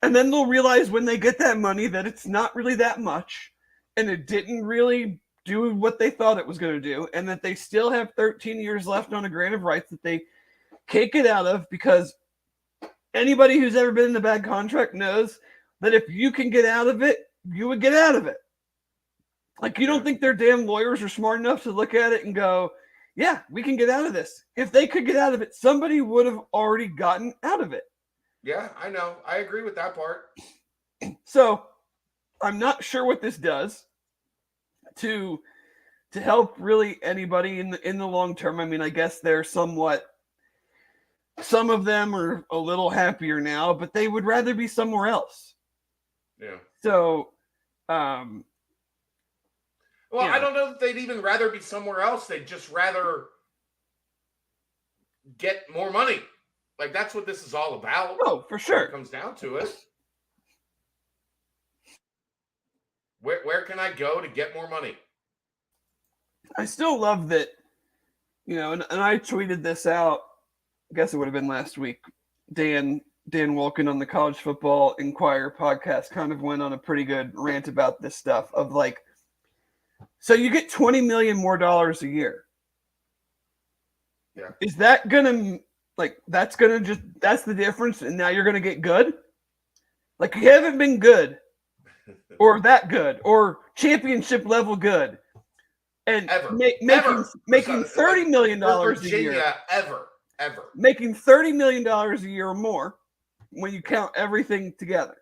B: And then they'll realize when they get that money that it's not really that much, and it didn't really do what they thought it was going to do, and that they still have 13 years left on a grant of rights that they can't get out of, because anybody who's ever been in a bad contract knows that if you can get out of it, you would get out of it. Like, you don't think their damn lawyers are smart enough to look at it and go, yeah, we can get out of this. If they could get out of it, somebody would have already gotten out of it.
A: Yeah, I know. I agree with that part.
B: So I'm not sure what this does to help really anybody in the long term. I mean, I guess they're some of them are a little happier now, but they would rather be somewhere else.
A: Yeah.
B: So,
A: well,
B: yeah.
A: I don't know that they'd even rather be somewhere else. They'd just rather get more money. Like, that's what this is all about.
B: Oh, for sure.
A: When it comes down to it. Where can I go to get more money?
B: I still love that, and I tweeted this out, I guess it would have been last week. Dan Wolken on the College Football Inquirer podcast kind of went on a pretty good rant about this stuff of like, so you get $20 million more a year.
A: Yeah.
B: Is that gonna that's the difference, and now you're gonna get good? Like, you haven't been good or that good or championship level good. And making $30 million a year.
A: Ever.
B: Making $30 million a year or more when you count everything together.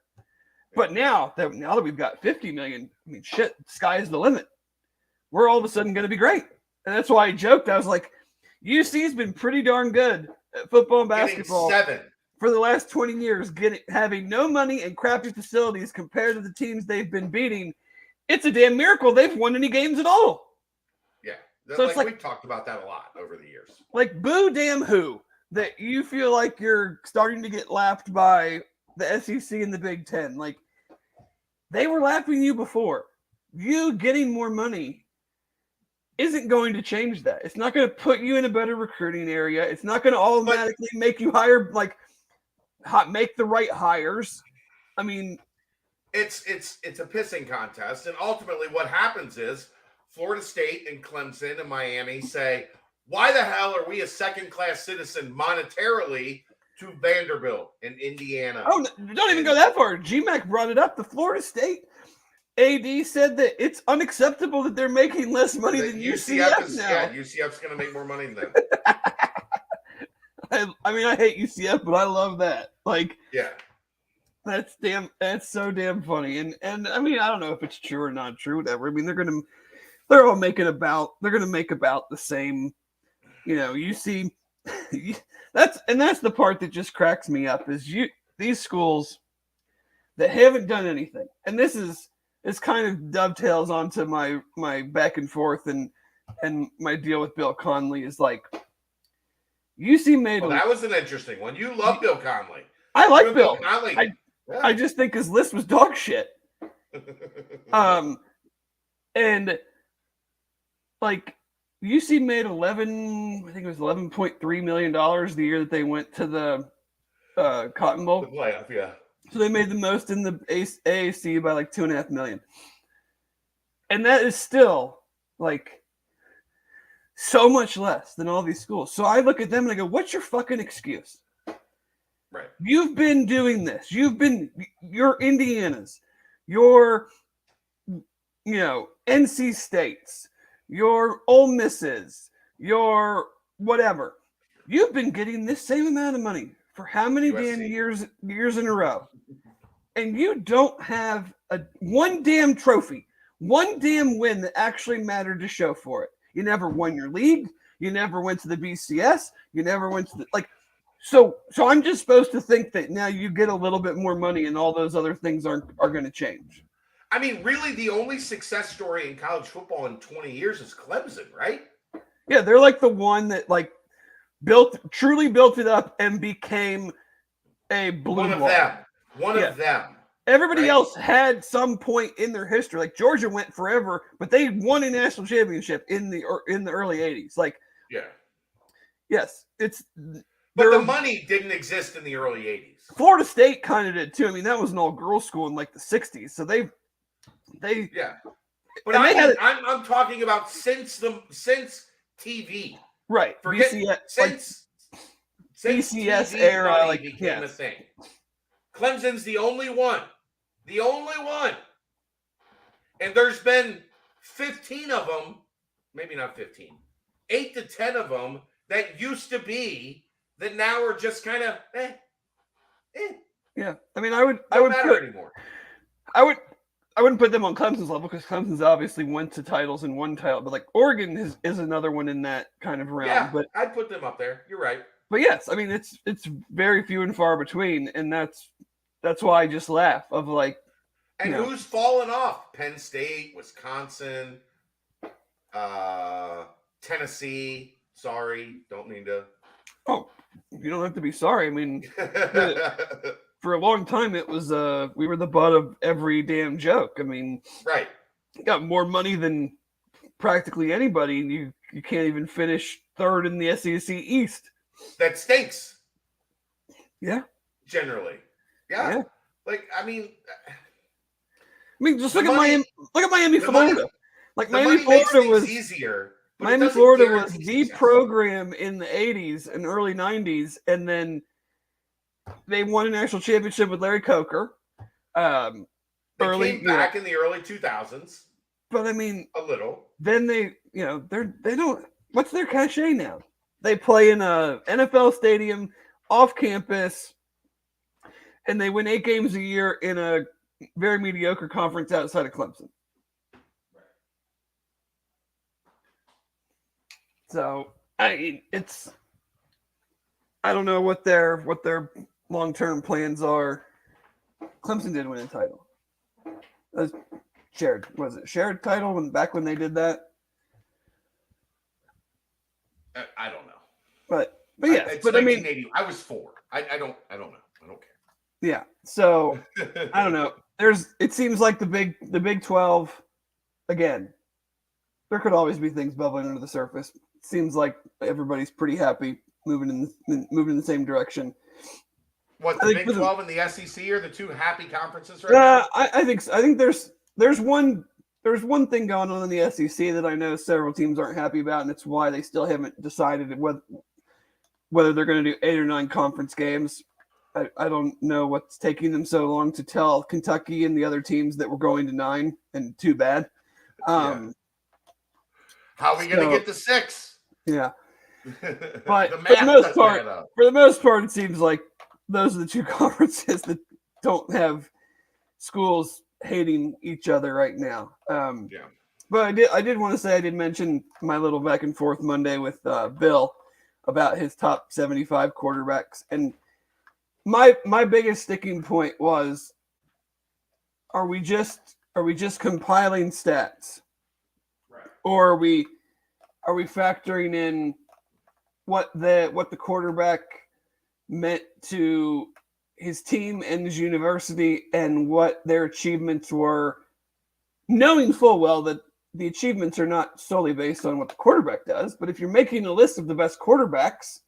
B: But now that we've got $50 million, I mean, shit, sky is the limit. We're all of a sudden going to be great. And that's why I joked. I was like, UC's been pretty darn good at football and basketball for the last 20 years, having no money and crappy facilities compared to the teams they've been beating. It's a damn miracle they've won any games at all.
A: Yeah.
B: So it's like
A: we've talked about that a lot over the years.
B: Like, boo damn who that you feel like you're starting to get lapped by the SEC and the Big Ten. Like, they were lapping you before. You getting more money isn't going to change that. It's not going to put you in a better recruiting area. It's not going to automatically make you hire, make the right hires. I mean,
A: it's a pissing contest, and ultimately what happens is Florida State and Clemson and Miami say, why the hell are we a second-class citizen monetarily to Vanderbilt and Indiana?
B: Oh, don't even go that far. GMAC brought it up. The Florida State AD said that it's unacceptable that they're making less money than UCF now.
A: Yeah, UCF's going to make more money than them.
B: I mean, I hate UCF, but I love that. Like,
A: yeah.
B: That's so damn funny. And I mean, I don't know if it's true or not true, whatever. I mean, they're gonna make about the same, you see that's the part that just cracks me up is these schools that haven't done anything. And this kind of dovetails onto my back and forth and my deal with Bill Connelly is like, UC made
A: that was an interesting one. You love Bill Connelly.
B: I like Bill.
A: Connelly.
B: I just think his list was dog shit. And like UC made $11.3 million the year that they went to the Cotton Bowl.
A: The playoff, yeah.
B: So they made the most in the AAC by like $2.5 million. And that is still like so much less than all these schools. So I look at them and I go, what's your fucking excuse?
A: Right.
B: You've been doing this. You're Indiana's, your, NC States, your Ole Misses, your whatever. You've been getting this same amount of money for how many damn
A: USC.
B: years in a row, and you don't have one damn trophy, one damn win that actually mattered to show for it. You never won your league. You never went to the BCS. You never went to the So I'm just supposed to think that now you get a little bit more money and all those other things are going to change.
A: I mean, really, the only success story in college football in 20 years is Clemson, right?
B: Yeah, they're like the one that truly built it up and became a blue blood.
A: One of them.
B: Everybody else had some point in their history. Like Georgia went forever, but they won a national championship in the early 80s. Yes,
A: but the money didn't exist in the early 80s.
B: Florida State kind of did too. I mean, that was an all-girls school in the 60s. So they
A: But I'm talking about since TV.
B: Right.
A: Forget since
B: BCS
A: TV
B: era
A: became a thing. Clemson's the only one. The only one. And there's been 15 of them, maybe not 15, 8 to 10 of them that used to be that now are just kind of
B: Yeah. I mean, I would
A: matter anymore.
B: I wouldn't put them on Clemson's level because Clemson's obviously went to titles and won title, but Oregon is another one in that kind of realm.
A: Yeah,
B: but
A: I'd put them up there. You're right.
B: But yes, I mean it's very few and far between, and that's why I just laugh of
A: And who's fallen off? Penn State, Wisconsin, Tennessee. Sorry, don't mean to.
B: Oh, you don't have to be sorry. I mean, for a long time it was we were the butt of every damn joke. I mean,
A: right.
B: You got more money than practically anybody, and you can't even finish third in the SEC East.
A: That stinks.
B: Yeah.
A: Generally. Yeah. I mean,
B: just look at Miami. Look at Miami, Florida.
A: Miami, Florida was easier.
B: Miami, Florida was the program in the 80s and early 90s, and then they won a national championship with Larry Coker.
A: They came back in the early 2000s.
B: But I mean,
A: a little.
B: Then they don't. What's their cachet now? They play in a NFL stadium, off campus, and they win 8 games a year in a very mediocre conference outside of Clemson. So I don't know what their long-term plans are. Clemson did win a title. Was it shared title back when they did that?
A: I don't know.
B: But yeah,
A: it's 1980. I was 4. I don't know. I don't care.
B: Yeah. So I don't know. It seems like the Big 12 again. There could always be things bubbling under the surface. It seems like everybody's pretty happy moving in the same direction.
A: What, the Big 12 and the SEC are the two happy conferences right now?
B: I think so. I think there's one thing going on in the SEC that I know several teams aren't happy about, and it's why they still haven't decided whether they're going to do 8 or 9 conference games. I don't know what's taking them so long to tell Kentucky and the other teams that we're going to 9, and too bad.
A: How are we going to get to 6?
B: Yeah. But for the most part, it seems like those are the two conferences that don't have schools hating each other right now. But I did want to say I did mention my little back and forth Monday with Bill about his top 75 quarterbacks, and my biggest sticking point was: are we just compiling stats,
A: right,
B: or are we factoring in what the quarterback meant to his team and his university and what their achievements were, knowing full well that the achievements are not solely based on what the quarterback does. But if you're making a list of the best quarterbacks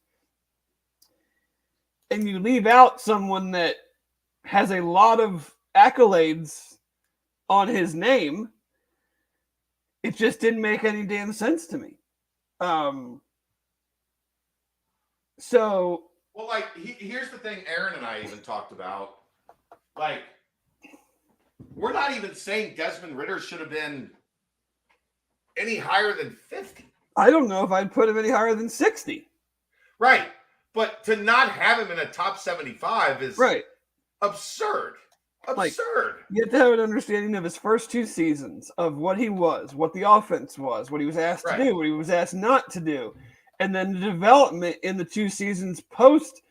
B: and you leave out someone that has a lot of accolades on his name, it just didn't make any damn sense to me. So
A: Well, like, here's the thing Aaron and I even talked about. Like, we're not even saying Desmond Ritter should have been any higher than 50.
B: I don't know if I'd put him any higher than 60.
A: Right. But to not have him in a top 75 is
B: Right.
A: absurd. Absurd.
B: You have to have an understanding of his first 2 seasons, of what he was, what the offense was, what he was asked to do, what he was asked not to do. And then the development in the 2 seasons post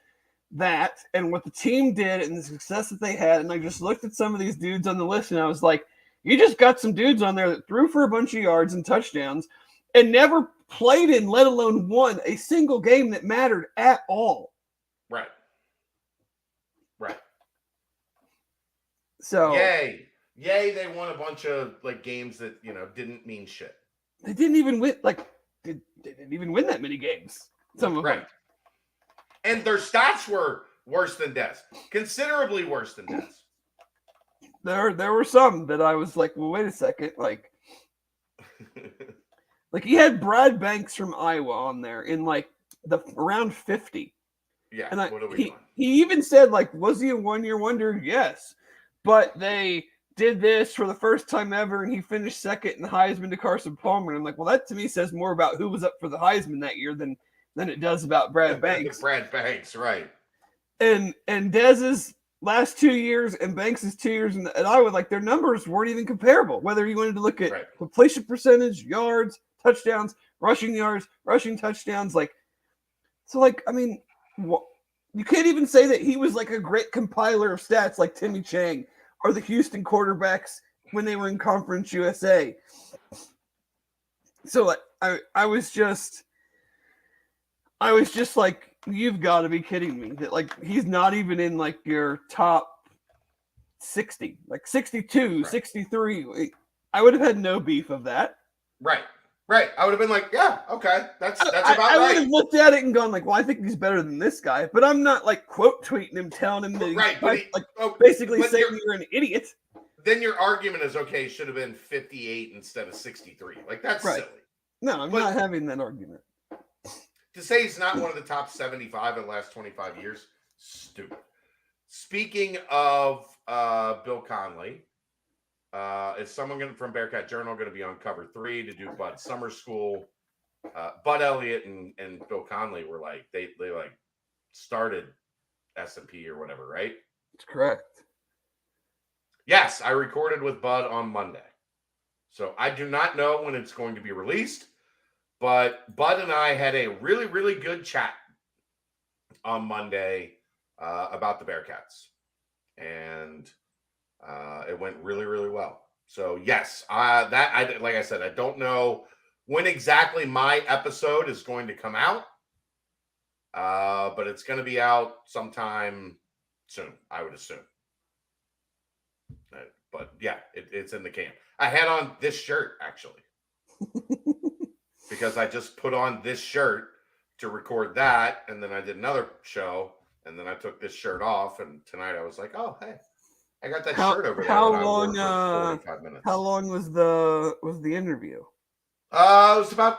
B: that, and what the team did and the success that they had. And I just looked at some of these dudes on the list and I was like, you just got some dudes on there that threw for a bunch of yards and touchdowns and never played in, let alone won, a single game that mattered at all.
A: Right. Right.
B: So
A: Yay, they won a bunch of like games that, you know, didn't mean shit.
B: They didn't even win, they didn't even win that many games. Some of them.
A: And their stats were worse than Des. Considerably worse than Des.
B: There were some that I was like, well, wait a second. Like he had Brad Banks from Iowa on there in like the around 50.
A: Yeah.
B: And
A: what are we doing?
B: He even said, like, was he a one-year wonder? Yes. But they did this for the first time ever, and he finished second in the Heisman to Carson Palmer. And I'm like, well, that to me says more about who was up for the Heisman that year than it does about Brad Banks.
A: Brad Banks, right.
B: And Dez's last 2 years and Banks' 2 years in Iowa, like, their numbers weren't even comparable. Whether you wanted to look at completion percentage, yards, touchdowns, rushing yards, rushing touchdowns, like, so, like, I mean, you can't even say that he was like a great compiler of stats like Timmy Chang or the Houston quarterbacks when they were in Conference USA. So, like, I was just like, you've got to be kidding me that, like, he's not even in like your top 60, like 62, 63. I would have had no beef of that.
A: Right. I would have been like, yeah, okay, that's about right.
B: I would have looked at it and gone like, well, I think he's better than this guy, but I'm not like quote tweeting him, telling him that basically saying you're an idiot.
A: Then your argument is, okay, should have been 58 instead of 63. Like, that's silly.
B: No, I'm not having that argument.
A: To say he's not one of the top 75 in the last 25 years, stupid. Speaking of Bill Conley, is someone from Bearcat Journal going to be on cover 3 to do Bud Summer School? Bud Elliott and Bill Conley were like, they like started S&P or whatever, right?
B: That's correct.
A: Yes, I recorded with Bud on Monday. So I do not know when it's going to be released, but Bud and I had a really, really good chat on Monday about the Bearcats. And it went really, really well. So yes, like I said, I don't know when exactly my episode is going to come out, but it's going to be out sometime soon, I would assume. But yeah, it's in the can. I had on this shirt actually because I just put on this shirt to record that, and then I did another show, and then I took this shirt off, and tonight I was like, oh hey. I got that shirt over there.
B: How long?
A: 45 minutes.
B: How long was the interview?
A: It was about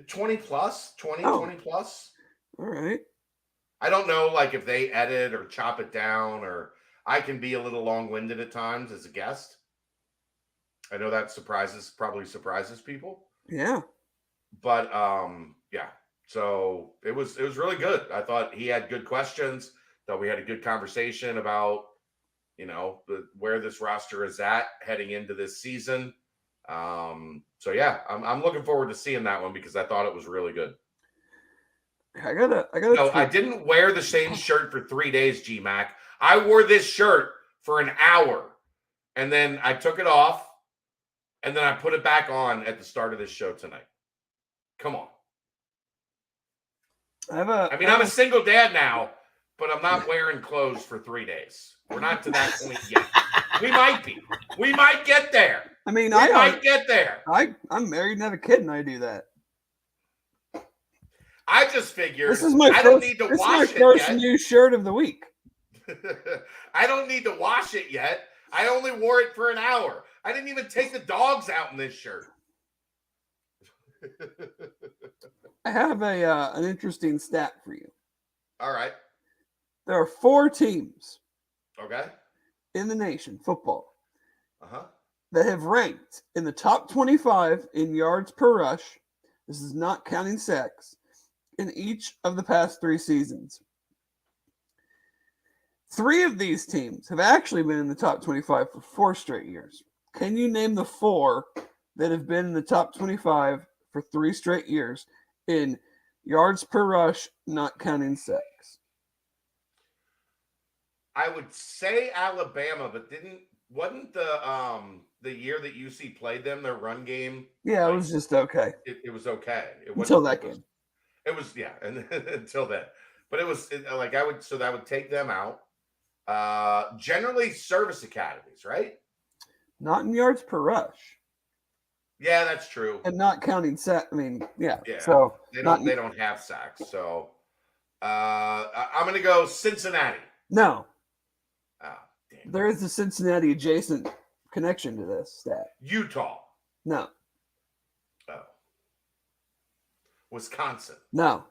A: 20 plus.
B: All right.
A: I don't know, like, if they edit or chop it down, or I can be a little long-winded at times as a guest. I know that probably surprises people.
B: Yeah.
A: But yeah. So it was really good. I thought he had good questions. Thought we had a good conversation about, you know, where this roster is at heading into this season. So yeah, I'm looking forward to seeing that one because I thought it was really good.
B: I gotta.
A: No, I didn't wear the same shirt for 3 days, G-Mac. I wore this shirt for an hour, and then I took it off, and then I put it back on at the start of this show tonight. Come on. I'm a single dad now, but I'm not wearing clothes for 3 days. We're not to that point yet. We might be. We might get there.
B: I mean,
A: we might get there.
B: I'm married and have a kid, and I do that.
A: I just figured
B: this is my first new shirt of the week.
A: I don't need to wash it yet. I only wore it for an hour. I didn't even take the dogs out in this shirt.
B: I have an interesting stat for you.
A: All right.
B: There are 4 teams
A: Okay.
B: in the nation, football,
A: Uh-huh.
B: that have ranked in the top 25 in yards per rush. This is not counting sacks in each of the past 3 seasons. 3 of these teams have actually been in the top 25 for 4 straight years. Can you name the 4 that have been in the top 25 for 3 straight years in yards per rush, not counting sacks?
A: I would say Alabama, but wasn't the year that UC played them their run game?
B: Yeah, it
A: Like
B: was just okay
A: it was okay. It
B: until
A: wasn't.
B: that
A: It was.
B: game.
A: It was yeah, and until then. But it was like I would. So that would take them out. Generally service academies, right?
B: Not in yards per rush.
A: Yeah, that's true.
B: And not counting sack. I mean, yeah.
A: Yeah,
B: So
A: they
B: not
A: don't have sacks. So I'm gonna go Cincinnati.
B: no.
A: Oh, damn.
B: There is a Cincinnati adjacent connection to this stat.
A: Utah.
B: No.
A: Oh. Wisconsin.
B: No.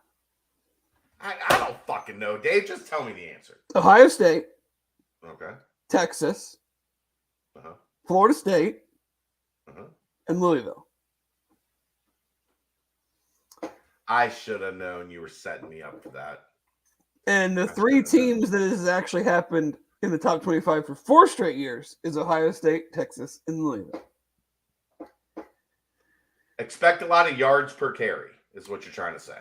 A: I don't fucking know, Dave. Just tell me the answer.
B: Ohio State,
A: Okay.
B: Texas,
A: Uh-huh.
B: Florida State,
A: Uh-huh.
B: and Louisville.
A: I should have known you were setting me up for that.
B: And the
A: I
B: 3
A: should've known.
B: teams that has actually happened in the top 25 for 4 straight years is Ohio State, Texas, and Louisville.
A: Expect a lot of yards per carry, is what you're trying to say.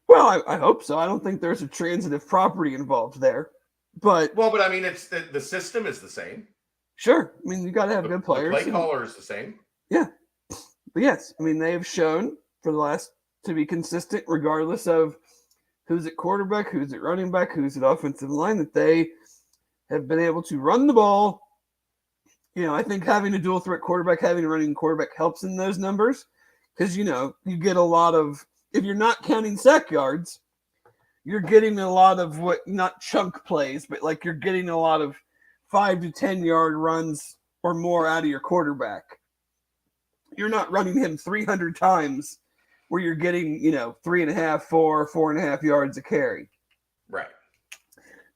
B: Well, I hope so. I don't think there's a transitive property involved there. But
A: I mean, it's the system is the same.
B: sure. I mean, you got to have good players.
A: The play caller is the same.
B: Yeah. But yes, I mean, they have shown for the last to be consistent, regardless of who's at quarterback, who's at running back, who's at offensive line, that they have been able to run the ball. You know, I think having a dual threat quarterback, having a running quarterback helps in those numbers because, you know, you get a lot of, if you're not counting sack yards, you're getting a lot of what, not chunk plays, but like you're getting a lot of 5 to 10 yard runs or more out of your quarterback. You're not running him 300 times where you're getting, you know, 3.5, 4.5 yards a carry.
A: Right.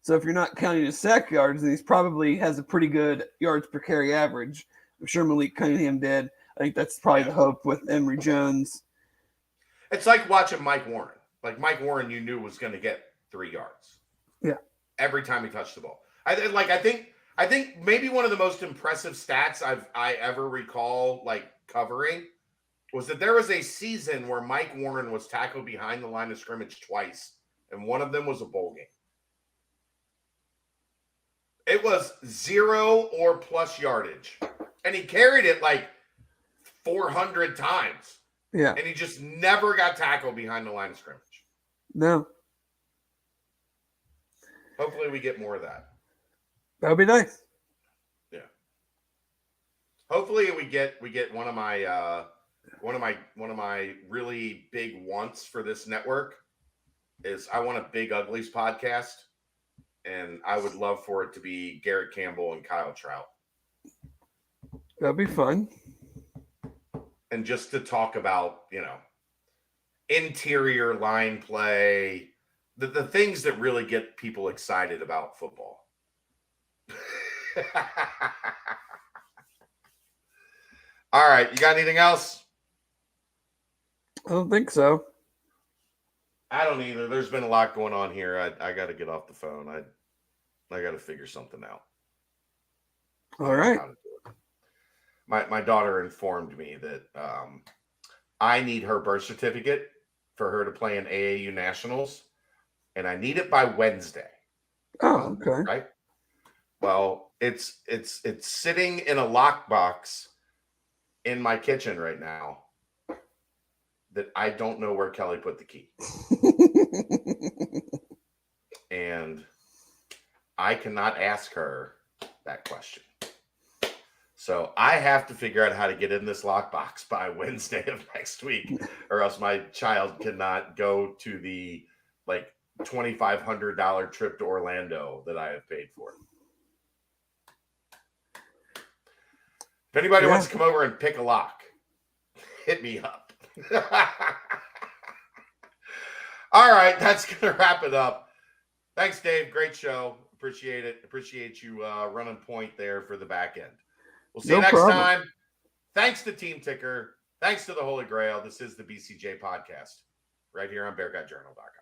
B: So if you're not counting his sack yards, then he's probably has a pretty good yards per carry average. I'm sure Malik Cunningham did. I think that's probably the hope with Emory Jones.
A: It's like watching Mike Warren. Like Mike Warren, you knew was going to get 3 yards.
B: Yeah.
A: Every time he touched the ball. I think maybe one of the most impressive stats I ever recall like covering was that there was a season where Mike Warren was tackled behind the line of scrimmage twice, and one of them was a bowl game. It was 0 or plus yardage, and he carried it like 400 times.
B: Yeah.
A: And he just never got tackled behind the line of scrimmage.
B: No.
A: Hopefully we get more of that.
B: That would be nice.
A: Yeah. Hopefully we get one of my really big wants for this network is I want a Big Uglies podcast, and I would love for it to be Garrett Campbell and Kyle Trout.
B: That'd be fun.
A: And just to talk about, you know, interior line play, the things that really get people excited about football. All right. You got anything else?
B: I don't think so.
A: I don't either. There's been a lot going on here. I got to get off the phone. I got to figure something out.
B: All right.
A: My daughter informed me that I need her birth certificate for her to play in AAU Nationals, and I need it by Wednesday.
B: Oh, okay.
A: Right. Well, it's sitting in a lockbox in my kitchen right now that I don't know where Kelly put the key. And I cannot ask her that question. So I have to figure out how to get in this lockbox by Wednesday of next week, or else my child cannot go to the like $2,500 trip to Orlando that I have paid for. If anybody wants to come over and pick a lock, hit me up. All right, that's going to wrap it up. Thanks, Dave. Great show. Appreciate it. Appreciate you running point there for the back end. We'll see you next time. Thanks to Team Ticker. Thanks to the Holy Grail. This is the BCJ podcast right here on BearcatJournal.com.